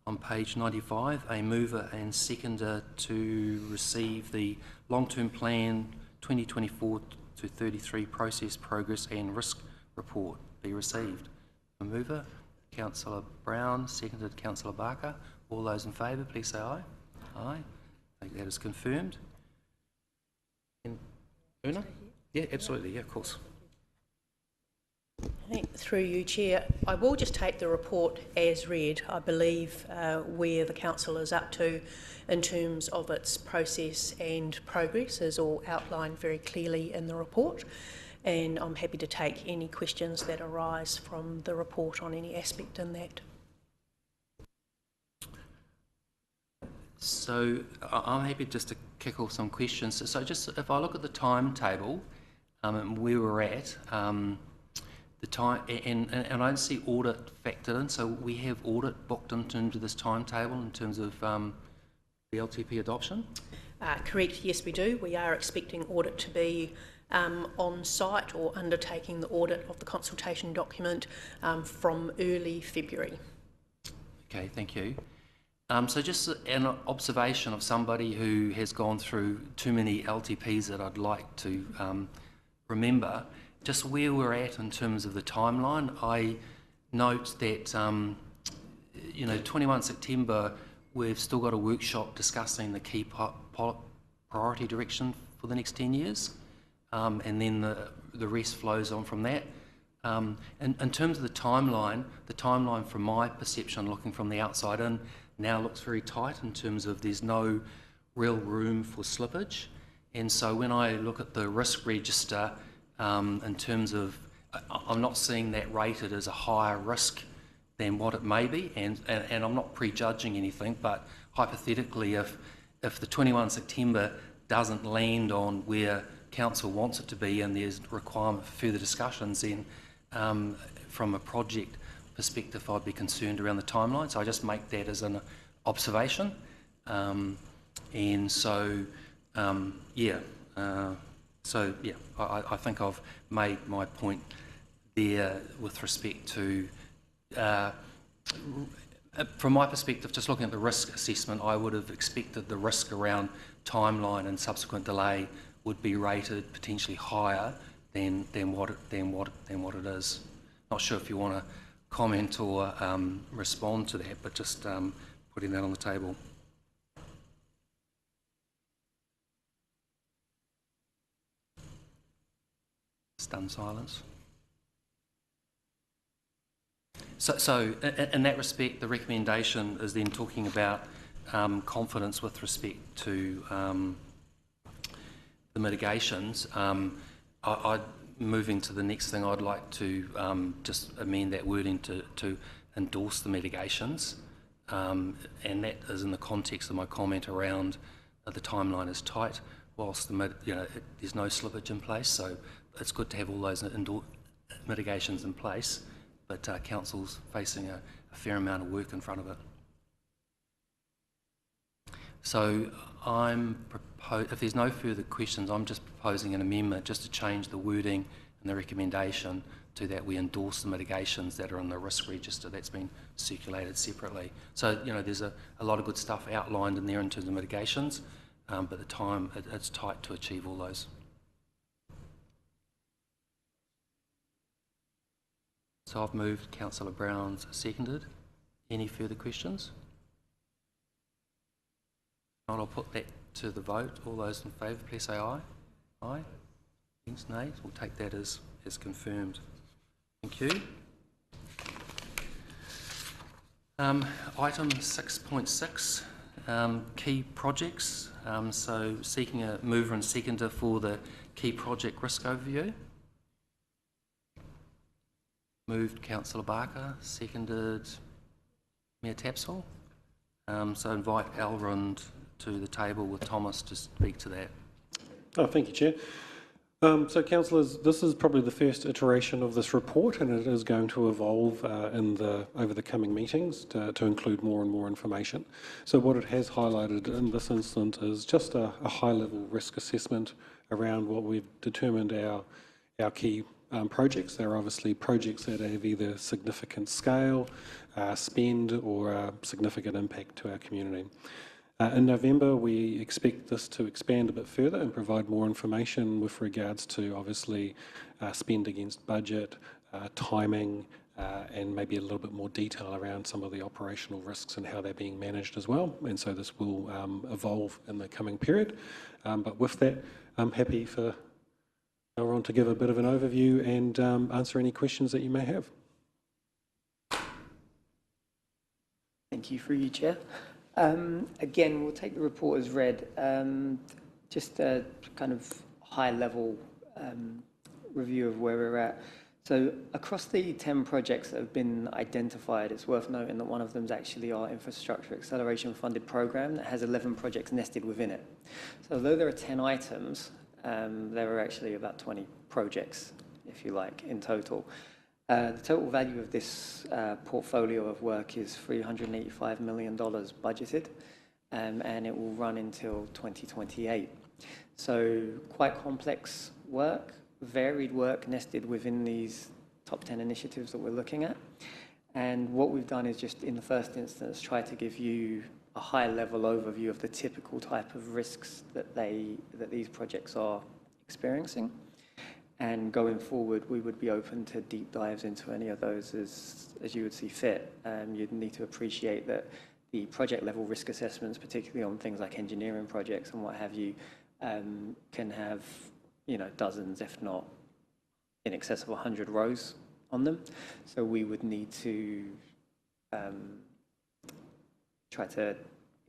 on page 95, a mover and seconder to receive the long-term plan 2024 to 33 process progress and risk report be received? A mover, Councillor Brown, seconded Councillor Barker. All those in favour, please say aye. Aye. I think that is confirmed. Una? Yeah, absolutely. Yeah, of course. Through you, Chair, I will just take the report as read. I believe where the Council is up to in terms of its process and progress is all outlined very clearly in the report, and I'm happy to take any questions that arise from the report on any aspect in that. So I'm happy just to kick off some questions. So just if I look at the timetable and where we're at, the time and I don't see audit factored in. So we have audit booked in terms of this timetable in terms of the LTP adoption. Correct. Yes, we do. We are expecting audit to be on site or undertaking the audit of the consultation document from early February. Okay, thank you. So just an observation of somebody who has gone through too many LTPs that I'd like to remember, just where we're at in terms of the timeline. I note that, 21 September, we've still got a workshop discussing the key priority direction for the next 10 years, and then the rest flows on from that. And in terms of the timeline from my perception, looking from the outside in, now looks very tight in terms of there's no real room for slippage. And so when I look at the risk register, in terms of, I'm not seeing that rated as a higher risk than what it may be, and I'm not prejudging anything, but hypothetically, if the 21 September doesn't land on where Council wants it to be and there's requirement for further discussions, then from a project perspective, I'd be concerned around the timeline. So I just make that as an observation. I think I've made my point there with respect to, from my perspective, just looking at the risk assessment, I would have expected the risk around timeline and subsequent delay would be rated potentially higher than what it is. Not sure if you want to comment or respond to that, but just putting that on the table. Stunned silence. So in that respect, the recommendation is then talking about confidence with respect to the mitigations. Moving to the next thing, I'd like to just amend that wording to endorse the mitigations, and that is in the context of my comment around the timeline is tight, whilst there's no slippage in place. So it's good to have all those mitigations in place, but Council's facing a fair amount of work in front of it. So if there's no further questions, I'm just proposing an amendment just to change the wording and the recommendation to that we endorse the mitigations that are in the risk register that's been circulated separately. So, there's a lot of good stuff outlined in there in terms of mitigations, but the time, it's tight to achieve all those. So I've moved, Councillor Brown's seconded. Any further questions? I'll put that to the vote? All those in favour, please say aye. Aye. Against, nay? We'll take that as confirmed. Thank you. Item 6.6, key projects. So seeking a mover and seconder for the key project risk overview. Moved Councillor Barker, seconded Mayor Tapsell. So invite Elrond to the table with Thomas to speak to that. Oh, thank you, Chair. So, councillors, this is probably the first iteration of this report, and it is going to evolve over the coming meetings to include more and more information. So, what it has highlighted in this instance is just a high-level risk assessment around what we've determined our key projects. They're obviously projects that have either significant scale, spend, or significant impact to our community. In November, we expect this to expand a bit further and provide more information with regards to, obviously, spend against budget, timing, and maybe a little bit more detail around some of the operational risks and how they're being managed as well. And so this will evolve in the coming period. But with that, I'm happy for Elrond to give a bit of an overview and answer any questions that you may have. Thank you, through you, Chair. Again, we'll take the report as read. Just a kind of high-level review of where we're at. So across the 10 projects that have been identified, it's worth noting that one of them is actually our Infrastructure Acceleration Funded Programme that has 11 projects nested within it. So although there are 10 items, there are actually about 20 projects, if you like, in total. The total value of this portfolio of work is $385 million budgeted, and it will run until 2028. So quite complex work, varied work nested within these top 10 initiatives that we're looking at. And what we've done is just, in the first instance, try to give you a high-level overview of the typical type of risks that these projects are experiencing. And going forward, we would be open to deep dives into any of those as you would see fit. You'd need to appreciate that the project level risk assessments, particularly on things like engineering projects and what have you, can have, dozens, if not in excess of 100 rows on them. So we would need to try to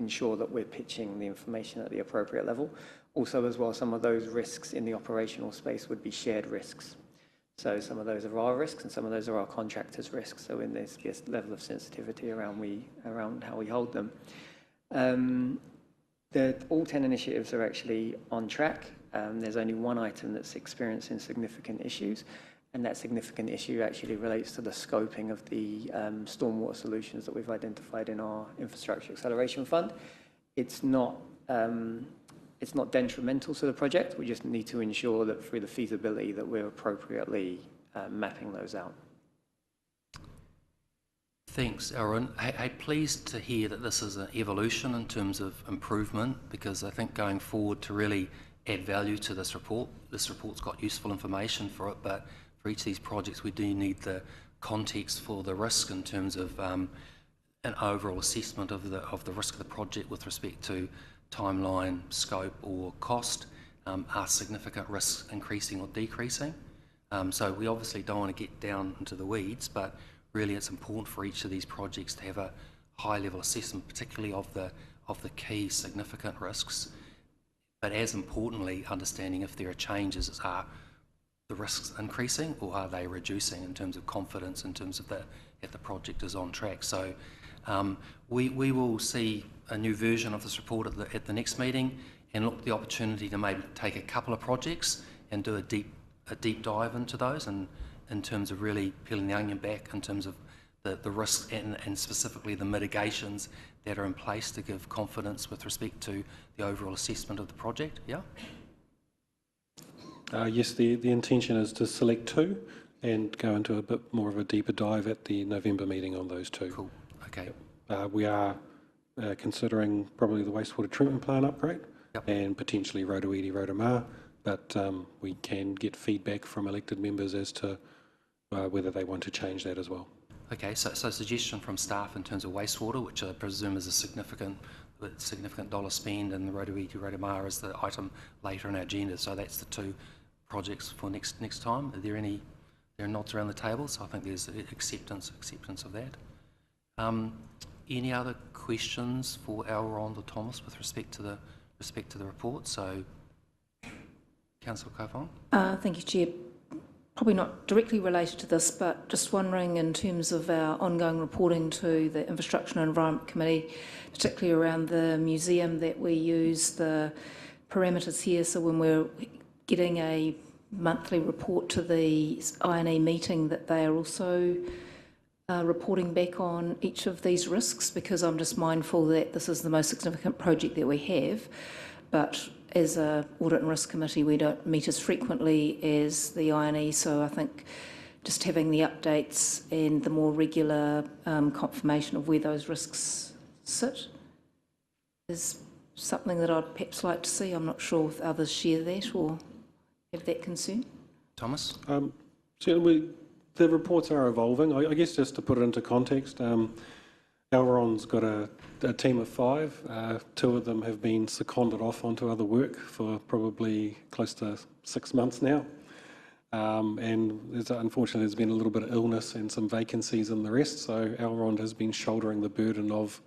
ensure that we're pitching the information at the appropriate level. Also, as well, some of those risks in the operational space would be shared risks. So some of those are our risks and some of those are our contractors' risks. So in this level of sensitivity around how we hold them. All 10 initiatives are actually on track. There's only one item that's experiencing significant issues, and that significant issue actually relates to the scoping of the stormwater solutions that we've identified in our Infrastructure Acceleration Fund. It's not detrimental to the project. We just need to ensure that through the feasibility that we're appropriately mapping those out. Thanks, Aaron. I'm pleased to hear that this is an evolution in terms of improvement, because I think going forward to really add value to this report's got useful information for it, but for each of these projects we do need the context for the risk in terms of an overall assessment of the risk of the project with respect to timeline, scope or cost. Are significant risks increasing or decreasing? So we obviously don't want to get down into the weeds, but really it's important for each of these projects to have a high level assessment, particularly of the key significant risks, but as importantly understanding if there are changes, are the risks increasing or are they reducing in terms of confidence, in terms of if the project is on track. So we will see a new version of this report at the next meeting and look at the opportunity to maybe take a couple of projects and do a deep dive into those, and in terms of really peeling the onion back in terms of the risks and specifically the mitigations that are in place to give confidence with respect to the overall assessment of the project. Yeah? Yes, the intention is to select two and go into a bit more of a deeper dive at the November meeting on those two. Cool. Okay. We are considering probably the wastewater treatment plant upgrade. Yep. And potentially Rotorua, but we can get feedback from elected members as to whether they want to change that as well. Okay, so suggestion from staff in terms of wastewater, which I presume is a significant significant dollar spend, and the Rotorua is the item later in our agenda. So that's the two projects for next time. Are there any? There are nods around the table, so I think there's acceptance of that. Any other questions for Elrond or Thomas with respect to the report? So, Councillor Kaufong. Thank you, Chair. Probably not directly related to this, but just wondering in terms of our ongoing reporting to the Infrastructure and Environment Committee, particularly around the museum, that we use the parameters here. So when we're getting a monthly report to the I&E meeting, that they are also reporting back on each of these risks, because I'm just mindful that this is the most significant project that we have, but as a Audit and Risk Committee we don't meet as frequently as the I&E, so I think just having the updates and the more regular confirmation of where those risks sit is something that I'd perhaps like to see. I'm not sure if others share that or have that concern. Thomas? Certainly, the reports are evolving. I guess just to put it into context, Elrond's got a team of 5. 2 of them have been seconded off onto other work for probably close to 6 months now. And unfortunately there's been a little bit of illness and some vacancies in the rest, so Elrond has been shouldering the burden of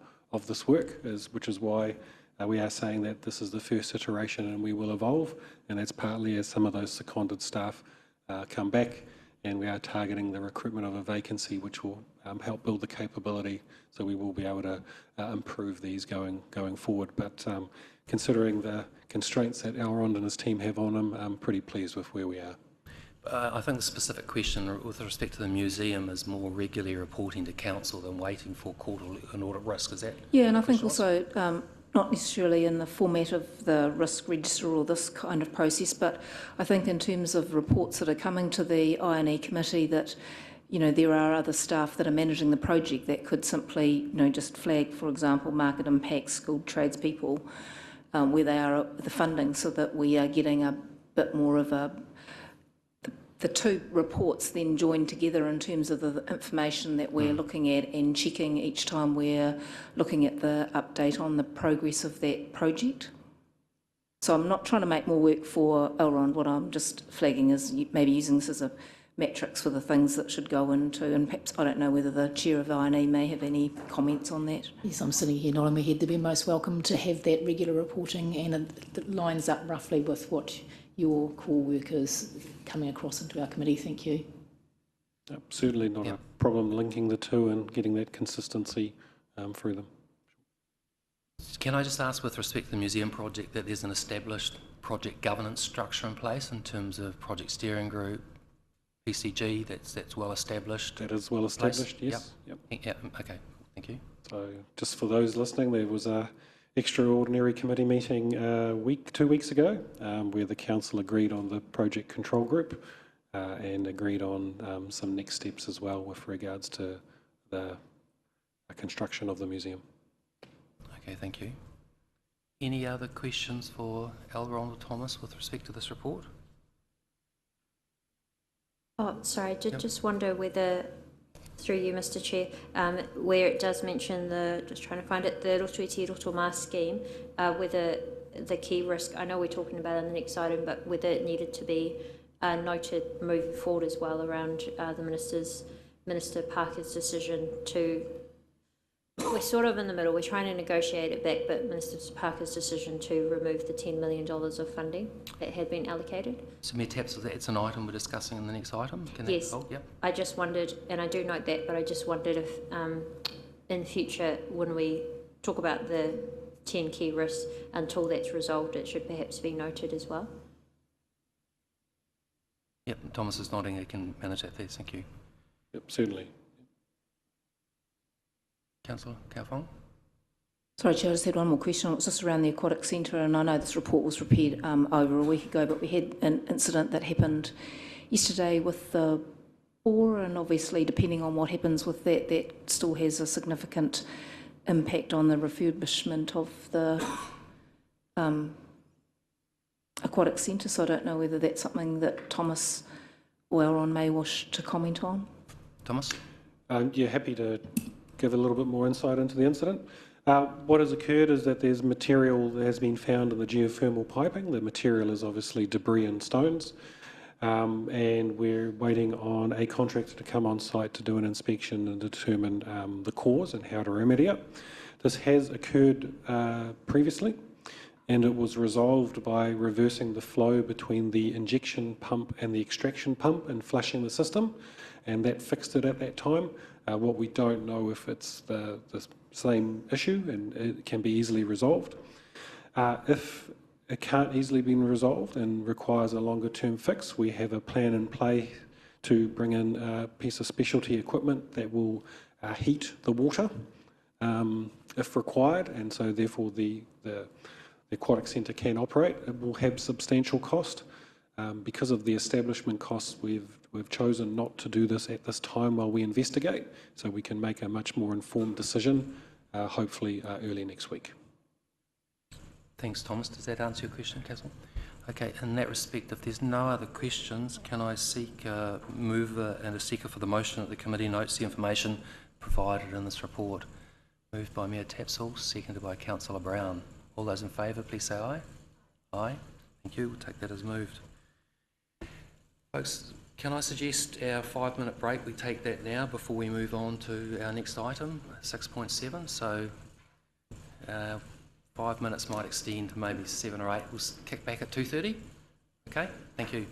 this work, which is why we are saying that this is the first iteration and we will evolve, and that's partly as some of those seconded staff come back, and we are targeting the recruitment of a vacancy which will help build the capability, so we will be able to improve these going forward. But considering the constraints that Elrond and his team have on him, I'm pretty pleased with where we are. I think the specific question with respect to the museum is more regularly reporting to council than waiting for court and audit risk. Is that? Yeah, and I think also not necessarily in the format of the risk register or this kind of process, but I think in terms of reports that are coming to the I&E committee, that there are other staff that are managing the project that could simply just flag, for example, market impacts, skilled tradespeople, where they are at the funding, so that we are getting a bit more of the 2 reports then joined together in terms of the information that we're looking at and checking each time we're looking at the update on the progress of that project. So I'm not trying to make more work for Elrond. What I'm just flagging is maybe using this as a matrix for the things that should go into, and perhaps I don't know whether the chair of I&E may have any comments on that. Yes, I'm sitting here nodding my head. They'd be most welcome to have that regular reporting, and it lines up roughly with what your core work is coming across into our committee. Thank you. Certainly not a problem linking the 2 and getting that consistency through them. Can I just ask, with respect to the museum project, that there's an established project governance structure in place in terms of project steering group, PCG, that's well established? That is well established, yes. Yep. Okay, thank you. So just for those listening, there was a extraordinary committee meeting 2 weeks ago where the council agreed on the project control group and agreed on some next steps as well with regards to the construction of the museum. Okay, thank you. Any other questions for Elrond or Thomas with respect to this report? Oh, sorry, just wonder whether, through you, Mr. Chair, where it does mention just trying to find it, the Rotorua Rotorua scheme, whether the key risk, I know we're talking about it in the next item, but whether it needed to be noted moving forward as well around Minister Parker's decision to, we're sort of in the middle, we're trying to negotiate it back, but Minister Parker's decision to remove the $10 million of funding that had been allocated. So Mayor Taps, that's an item we're discussing in the next item? Yes, I just wondered, and I do note that, but I just wondered if in future when we talk about the 10 key risks, until that's resolved, it should perhaps be noted as well. Yep, Thomas is nodding, he can manage that there, thank you. Yep, certainly. Councillor Kaufong? Sorry, Chair, I just had one more question. It was just around the aquatic centre, and I know this report was prepared over a week ago, but we had an incident that happened yesterday with the bore, and obviously depending on what happens with that, that still has a significant impact on the refurbishment of the aquatic centre, so I don't know whether that's something that Thomas or Elrond may wish to comment on. Thomas? Yeah, happy to give a little bit more insight into the incident. What has occurred is that there's material that has been found in the geothermal piping. The material is obviously debris and stones, and we're waiting on a contractor to come on site to do an inspection and determine the cause and how to remedy it. This has occurred previously, and it was resolved by reversing the flow between the injection pump and the extraction pump and flushing the system, and that fixed it at that time. What we don't know if it's the same issue, and it can be easily resolved. If it can't easily be resolved and requires a longer term fix, we have a plan in play to bring in a piece of specialty equipment that will heat the water if required, and so therefore the aquatic centre can operate. It will have substantial cost. Because of the establishment costs, we've chosen not to do this at this time while we investigate, so we can make a much more informed decision, hopefully early next week. Thanks, Thomas. Does that answer your question, Castle? Okay, in that respect, if there's no other questions, can I seek a mover and a seeker for the motion that the committee notes the information provided in this report? Moved by Mayor Tapsell, seconded by Councillor Brown. All those in favour, please say aye. Aye. Thank you. We'll take that as moved. Folks, can I suggest our 5-minute break? We take that now before we move on to our next item, 6.7. So 5 minutes might extend to maybe 7 or 8. We'll kick back at 2:30. Okay, thank you.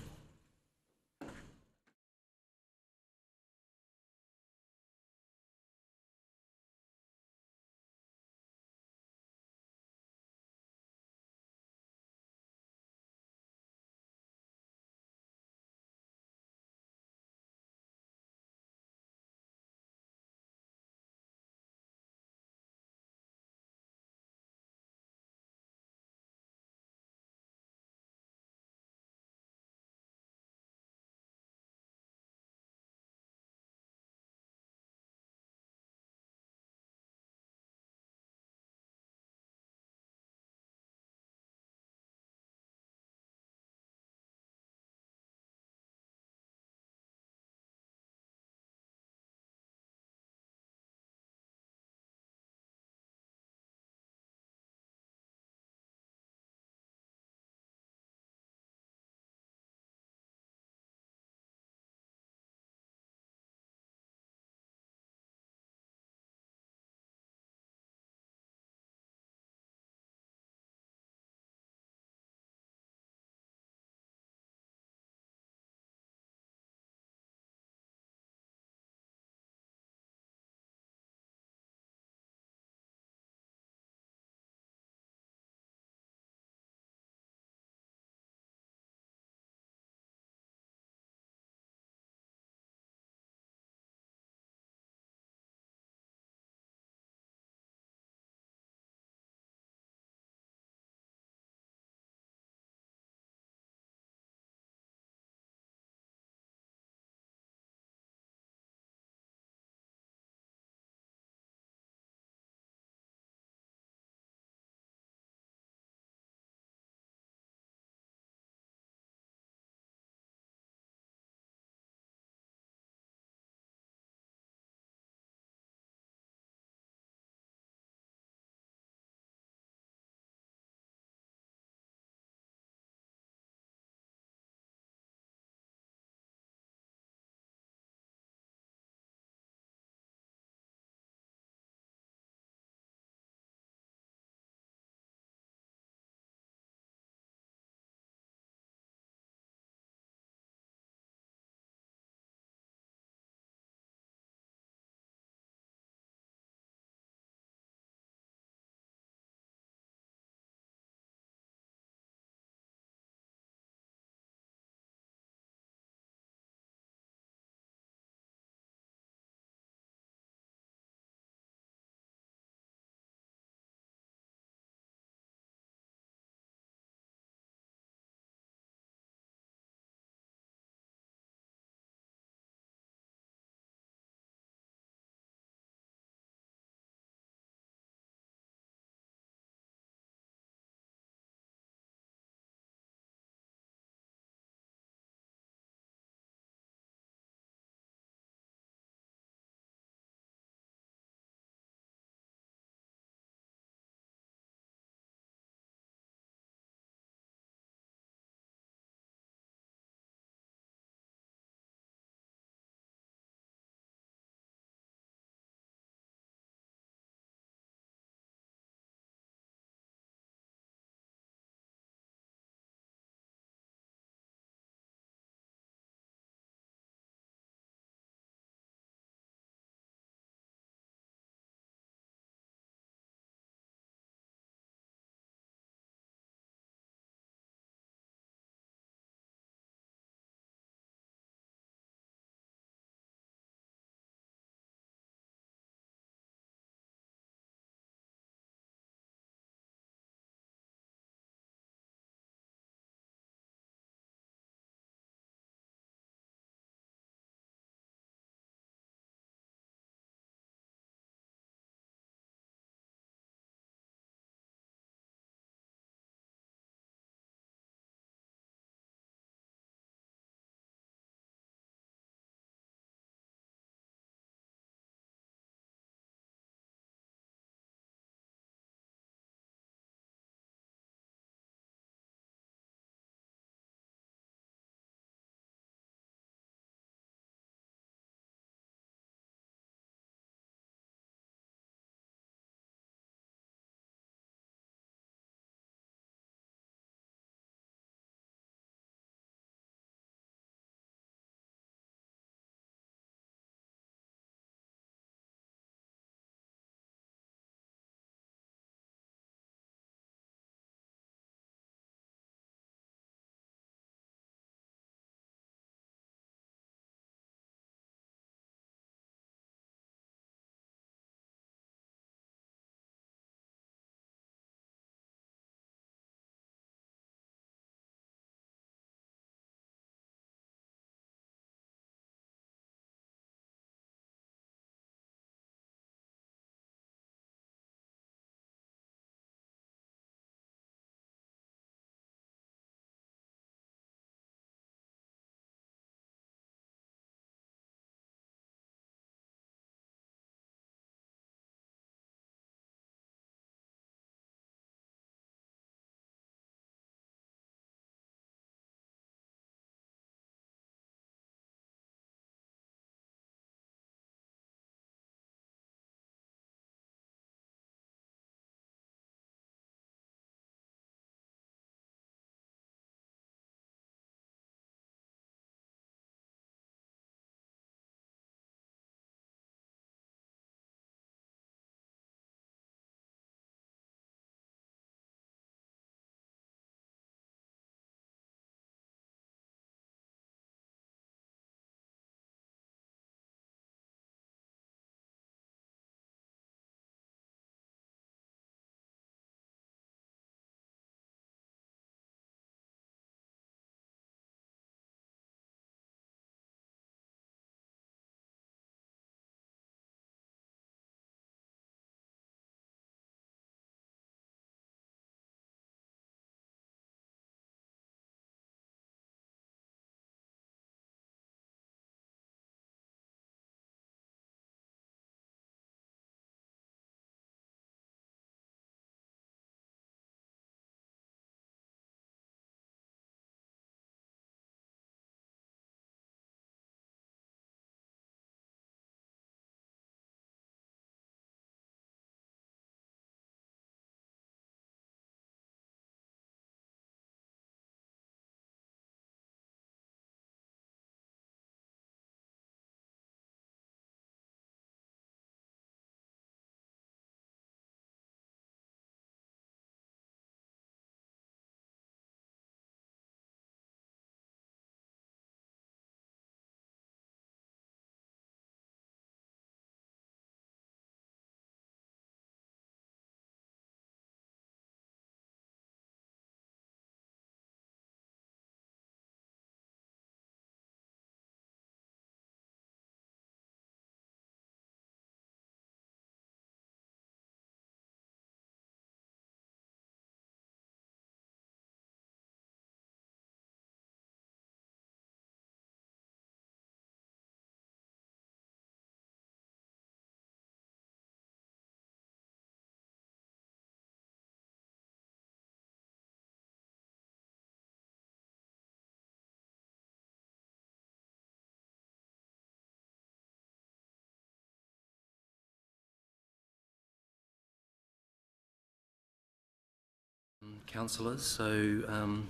councillors. So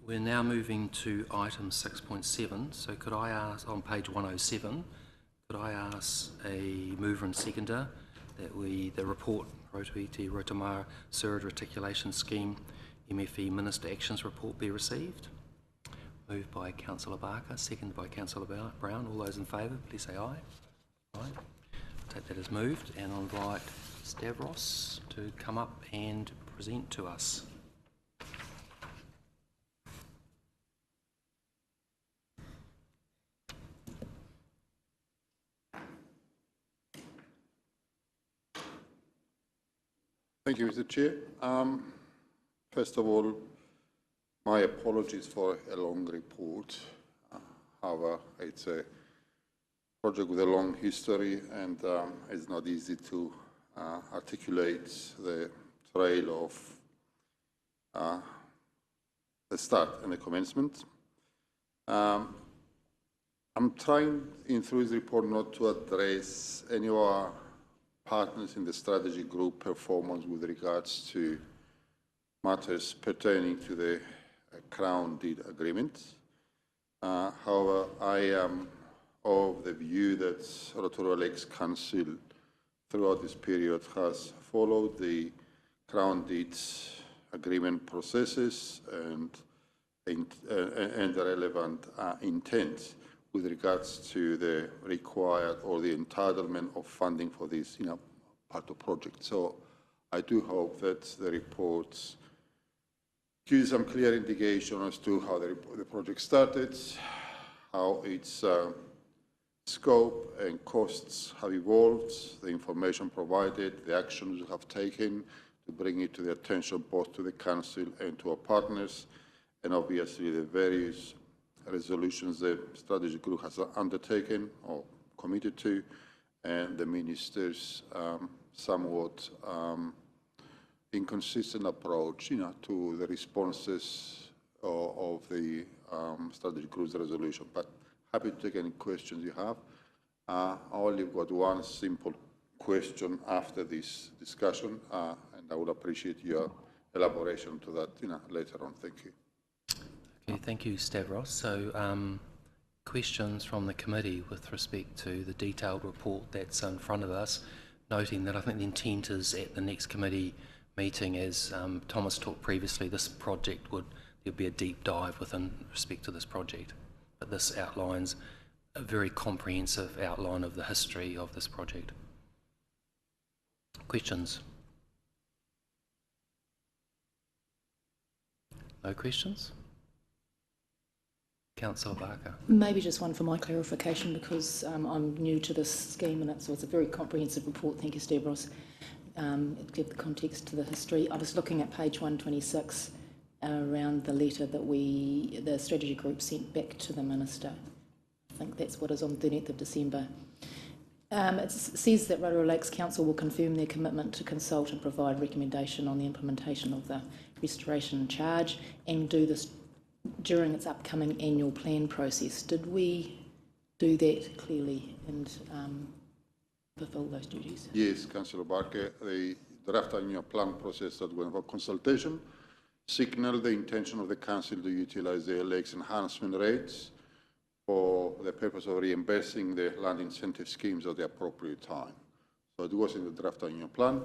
we're now moving to item 6.7. So could I ask, on page 107, could I ask a mover and seconder that the report, Rotorua Sewerage Reticulation Scheme, MFE Minister Actions Report be received? Moved by Councillor Barker, seconded by Councillor Brown. All those in favour, please say aye. Aye. I'll take that as moved, and I'll invite Stavros to come up and present to us. Thank you, Mr. Chair. First of all, my apologies for a long report. However, it's a project with a long history, and it's not easy to articulate the trail of the start and the commencement. I'm trying, through this report, not to address any of our partners in the strategy group performance with regards to matters pertaining to the Crown deed agreement. However, I am of the view that Rotorua Lakes Council throughout this period has followed the Crown deeds agreement processes and the relevant intent with regards to the required or the entitlement of funding for this part of project. So I do hope that the reports give some clear indication as to how the project started, how its scope and costs have evolved, the information provided, the actions we have taken to bring it to the attention both to the Council and to our partners, and obviously the various resolutions the strategy group has undertaken or committed to, and the Minister's somewhat inconsistent approach, to the responses of the strategy group's resolution. But happy to take any questions you have. I only got one simple question after this discussion, and I would appreciate your elaboration to that later on. Thank you. Okay, thank you, Stavros. So questions from the committee with respect to the detailed report that's in front of us, noting that I think the intent is at the next committee meeting, as Thomas talked previously, this project there'll be a deep dive within respect to this project. But this outlines a very comprehensive outline of the history of this project. Questions? No questions? Councillor Barker. Maybe just one for my clarification, because I'm new to this scheme, and it's a very comprehensive report. Thank you, Stavros. Give the context to the history. I was looking at page 126 around the letter that the strategy group sent back to the Minister. I think that's what is on 13th of December. It says that Rotorua Lakes Council will confirm their commitment to consult and provide recommendation on the implementation of the restoration charge and do this during its upcoming annual plan process. Did we do that clearly and fulfil those duties? Yes, Councillor Barker. The draft annual plan process that went for consultation signalled the intention of the Council to utilise the lakes enhancement rates for the purpose of reimbursing the land incentive schemes at the appropriate time. So it was in the draft annual plan.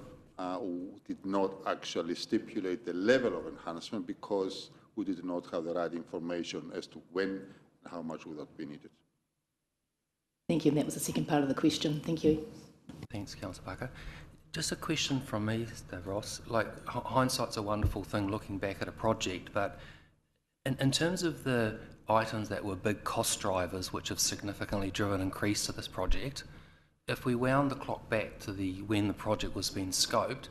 We did not actually stipulate the level of enhancement because we did not have the right information as to when and how much would that be needed. Thank you, and that was the second part of the question. Thank you. Thanks, Councillor Barker. Just a question from me, Ross. Like, hindsight's a wonderful thing looking back at a project, but in terms of the items that were big cost drivers which have significantly driven increase to this project, if we wound the clock back to when the project was being scoped,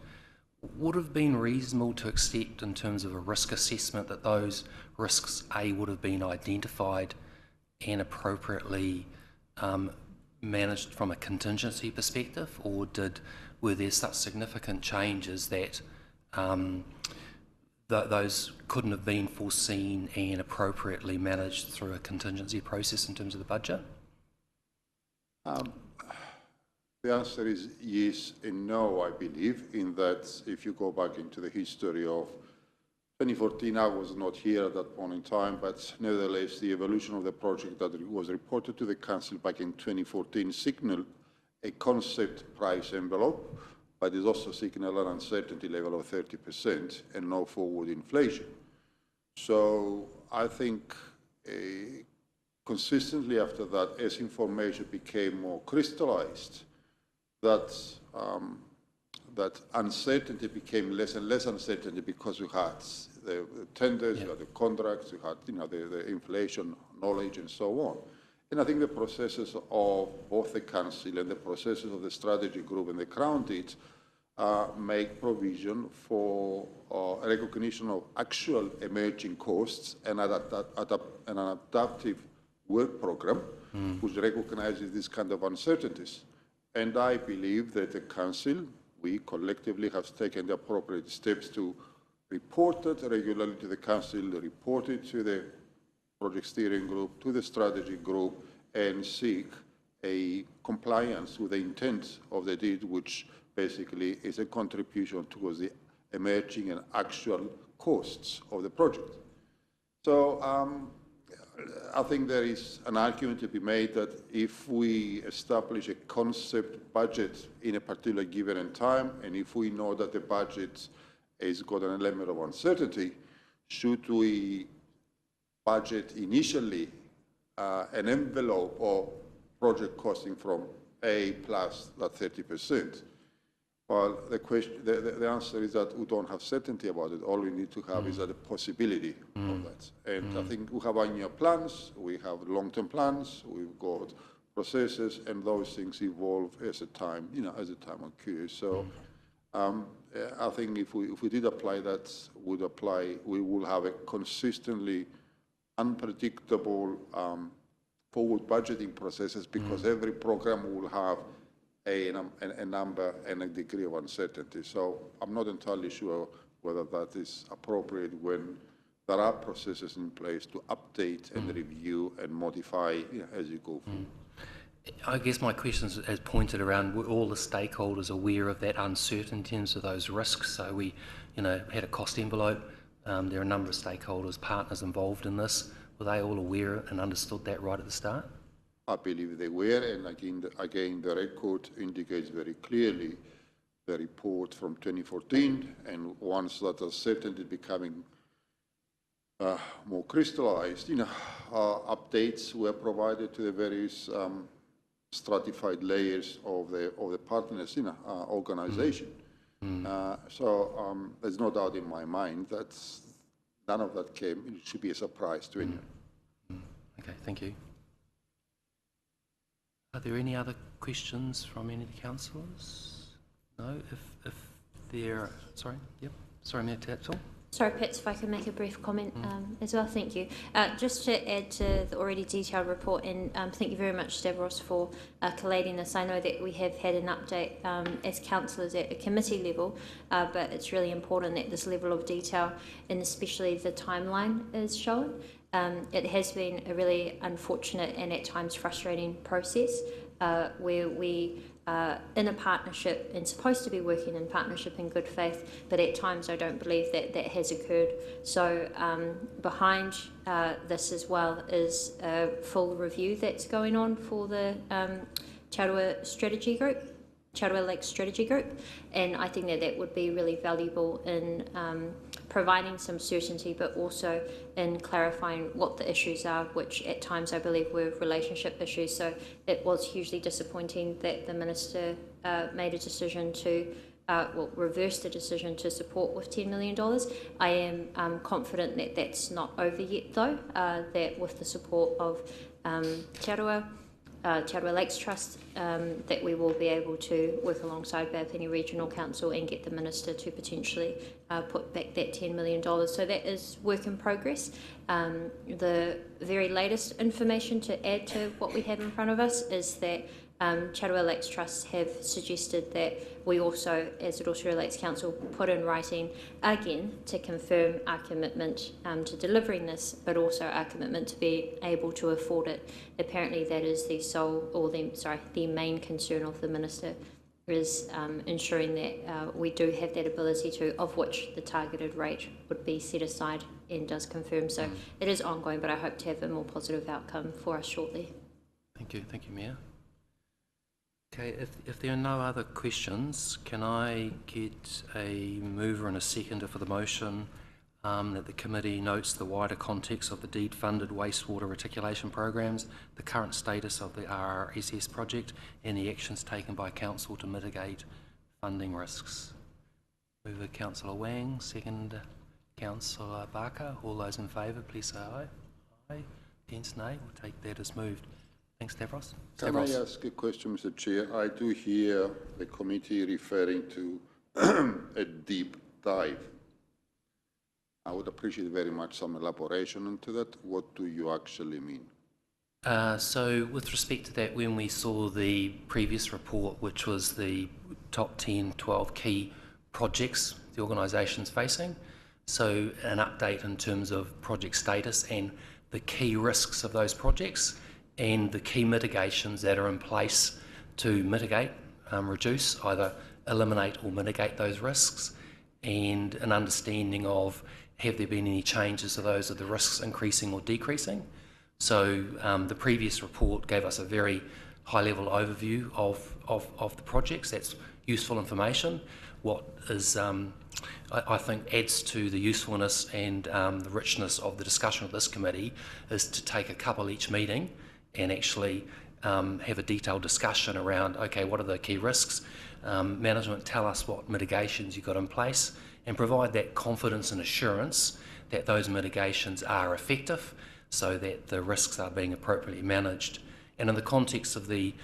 would have been reasonable to accept in terms of a risk assessment that those risks, A, would have been identified and appropriately managed from a contingency perspective, or were there such significant changes that those couldn't have been foreseen and appropriately managed through a contingency process in terms of the budget? The answer is yes and no, I believe, in that if you go back into the history of 2014, I was not here at that point in time, but nevertheless, the evolution of the project that was reported to the Council back in 2014 signaled a concept price envelope, but it also signaled an uncertainty level of 30% and no forward inflation. So I think consistently after that, as information became more crystallized, that uncertainty became less and less uncertainty because we had the tenders, we had the contracts, we had the inflation knowledge and so on. And I think the processes of both the Council and the processes of the strategy group and the Crown did make provision for recognition of actual emerging costs and an adaptive work program which recognizes these kind of uncertainties. And I believe that the Council, we collectively have taken the appropriate steps to report it regularly to the Council, report it to the project steering group, to the strategy group, and seek a compliance with the intent of the deed, which basically is a contribution towards the emerging and actual costs of the project. So I think there is an argument to be made that if we establish a concept budget in a particular given time, and if we know that the budget has got an element of uncertainty, should we budget initially an envelope of project costing from A plus that 30%? Well, the answer is that we don't have certainty about it. All we need to have is the possibility of that. And I think we have annual plans, we have long-term plans, we've got processes, and those things evolve as a time, as a time occurs. So I think if we did apply that, we will have a consistently unpredictable forward budgeting processes because every program will have a number and a degree of uncertainty. So I'm not entirely sure whether that is appropriate when there are processes in place to update and review and modify as you go forward. I guess my question is pointed around, were all the stakeholders aware of that uncertainty in terms of those risks? So we, had a cost envelope. There are a number of stakeholders, partners involved in this. Were they all aware and understood that right at the start? I believe they were, and again, the record indicates very clearly the report from 2014, and once that uncertainty becoming more crystallized, updates were provided to the various stratified layers of the partners, organization. So there's no doubt in my mind that none of that came. It should be a surprise to anyone. Okay, thank you. Are there any other questions from any of the councillors? No? If there... Sorry, yep. Sorry, Mayor Tatzel. Sorry, Pats, if I can make a brief comment as well, thank you. Just to add to the already detailed report, and thank you very much, Stavros, for collating this. I know that we have had an update as councillors at a committee level, but it's really important that this level of detail, and especially the timeline, is shown. It has been a really unfortunate and at times frustrating process where we are in a partnership and supposed to be working in partnership in good faith, but at times I don't believe that that has occurred. So behind this as well is a full review that's going on for the Rotorua Strategy Group, Rotorua Lakes Strategy Group, and I think that that would be really valuable in providing some certainty, but also in clarifying what the issues are, which at times I believe were relationship issues. So it was hugely disappointing that the Minister made a decision to, reverse the decision to support with $10 million. I am confident that that's not over yet though, that with the support of Rotorua Lakes Trust, that we will be able to work alongside Bapini Regional Council and get the Minister to potentially put back that $10 million. So that is work in progress. The very latest information to add to what we have in front of us is that Rotorua Lakes Trust have suggested that we also, as the Rotorua Lakes Council, put in writing again to confirm our commitment to delivering this, but also our commitment to be able to afford it. Apparently, that is the main concern of the Minister is ensuring that we do have that ability to, of which the targeted rate would be set aside and does confirm. So it is ongoing, but I hope to have a more positive outcome for us shortly. Thank you, Mayor. Okay, if there are no other questions, can I get a mover and a seconder for the motion that the committee notes the wider context of the deed-funded wastewater reticulation programs, the current status of the RRSS project, and the actions taken by Council to mitigate funding risks? Mover Councillor Wang, second Councillor Barker. All those in favour, please say aye. Aye. Against, nay. We'll take that as moved. Thanks, Stavros. Can I ask a question, Mr. Chair? I do hear the committee referring to a deep dive. I would appreciate very much some elaboration into that. What do you actually mean? So with respect to that, when we saw the previous report, which was the top 10, 12 key projects the organisation's facing, so an update in terms of project status and the key risks of those projects and the key mitigations that are in place to mitigate, reduce, either eliminate or mitigate those risks, and an understanding of have there been any changes to those, are the risks increasing or decreasing. So the previous report gave us a very high-level overview of the projects. That's useful information. What is, I think, adds to the usefulness and the richness of the discussion of this committee is to take a couple each meeting and actually have a detailed discussion around, okay, what are the key risks? Management, tell us what mitigations you've got in place and provide that confidence and assurance that those mitigations are effective so that the risks are being appropriately managed. And in the context of the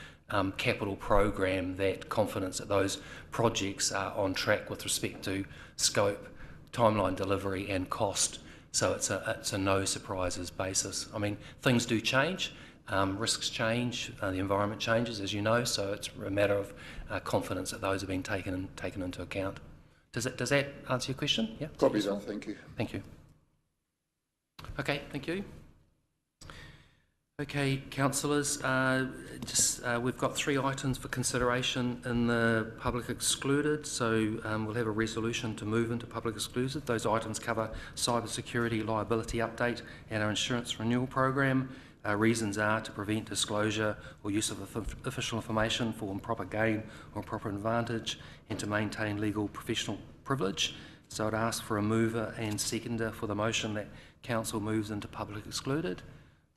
capital program, that confidence that those projects are on track with respect to scope, timeline delivery and cost. So it's a no surprises basis. I mean, things do change, risks change, the environment changes, as you know, so it's a matter of confidence that those are being taken into account. Does that answer your question? Yeah. Copy that. Thank you. Thank you. Okay, thank you. Okay, councillors, we've got 3 items for consideration in the public excluded, so we'll have a resolution to move into public excluded. Those items cover cyber security liability update and our insurance renewal program. Reasons are to prevent disclosure or use of official information for improper gain or improper advantage and to maintain legal professional privilege. So I'd ask for a mover and seconder for the motion that council moves into public excluded.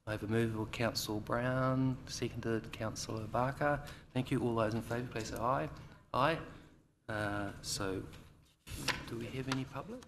I have a mover, Councillor Brown, seconded Councillor Barker. Thank you. All those in favour, please say aye. Aye. So do we have any public?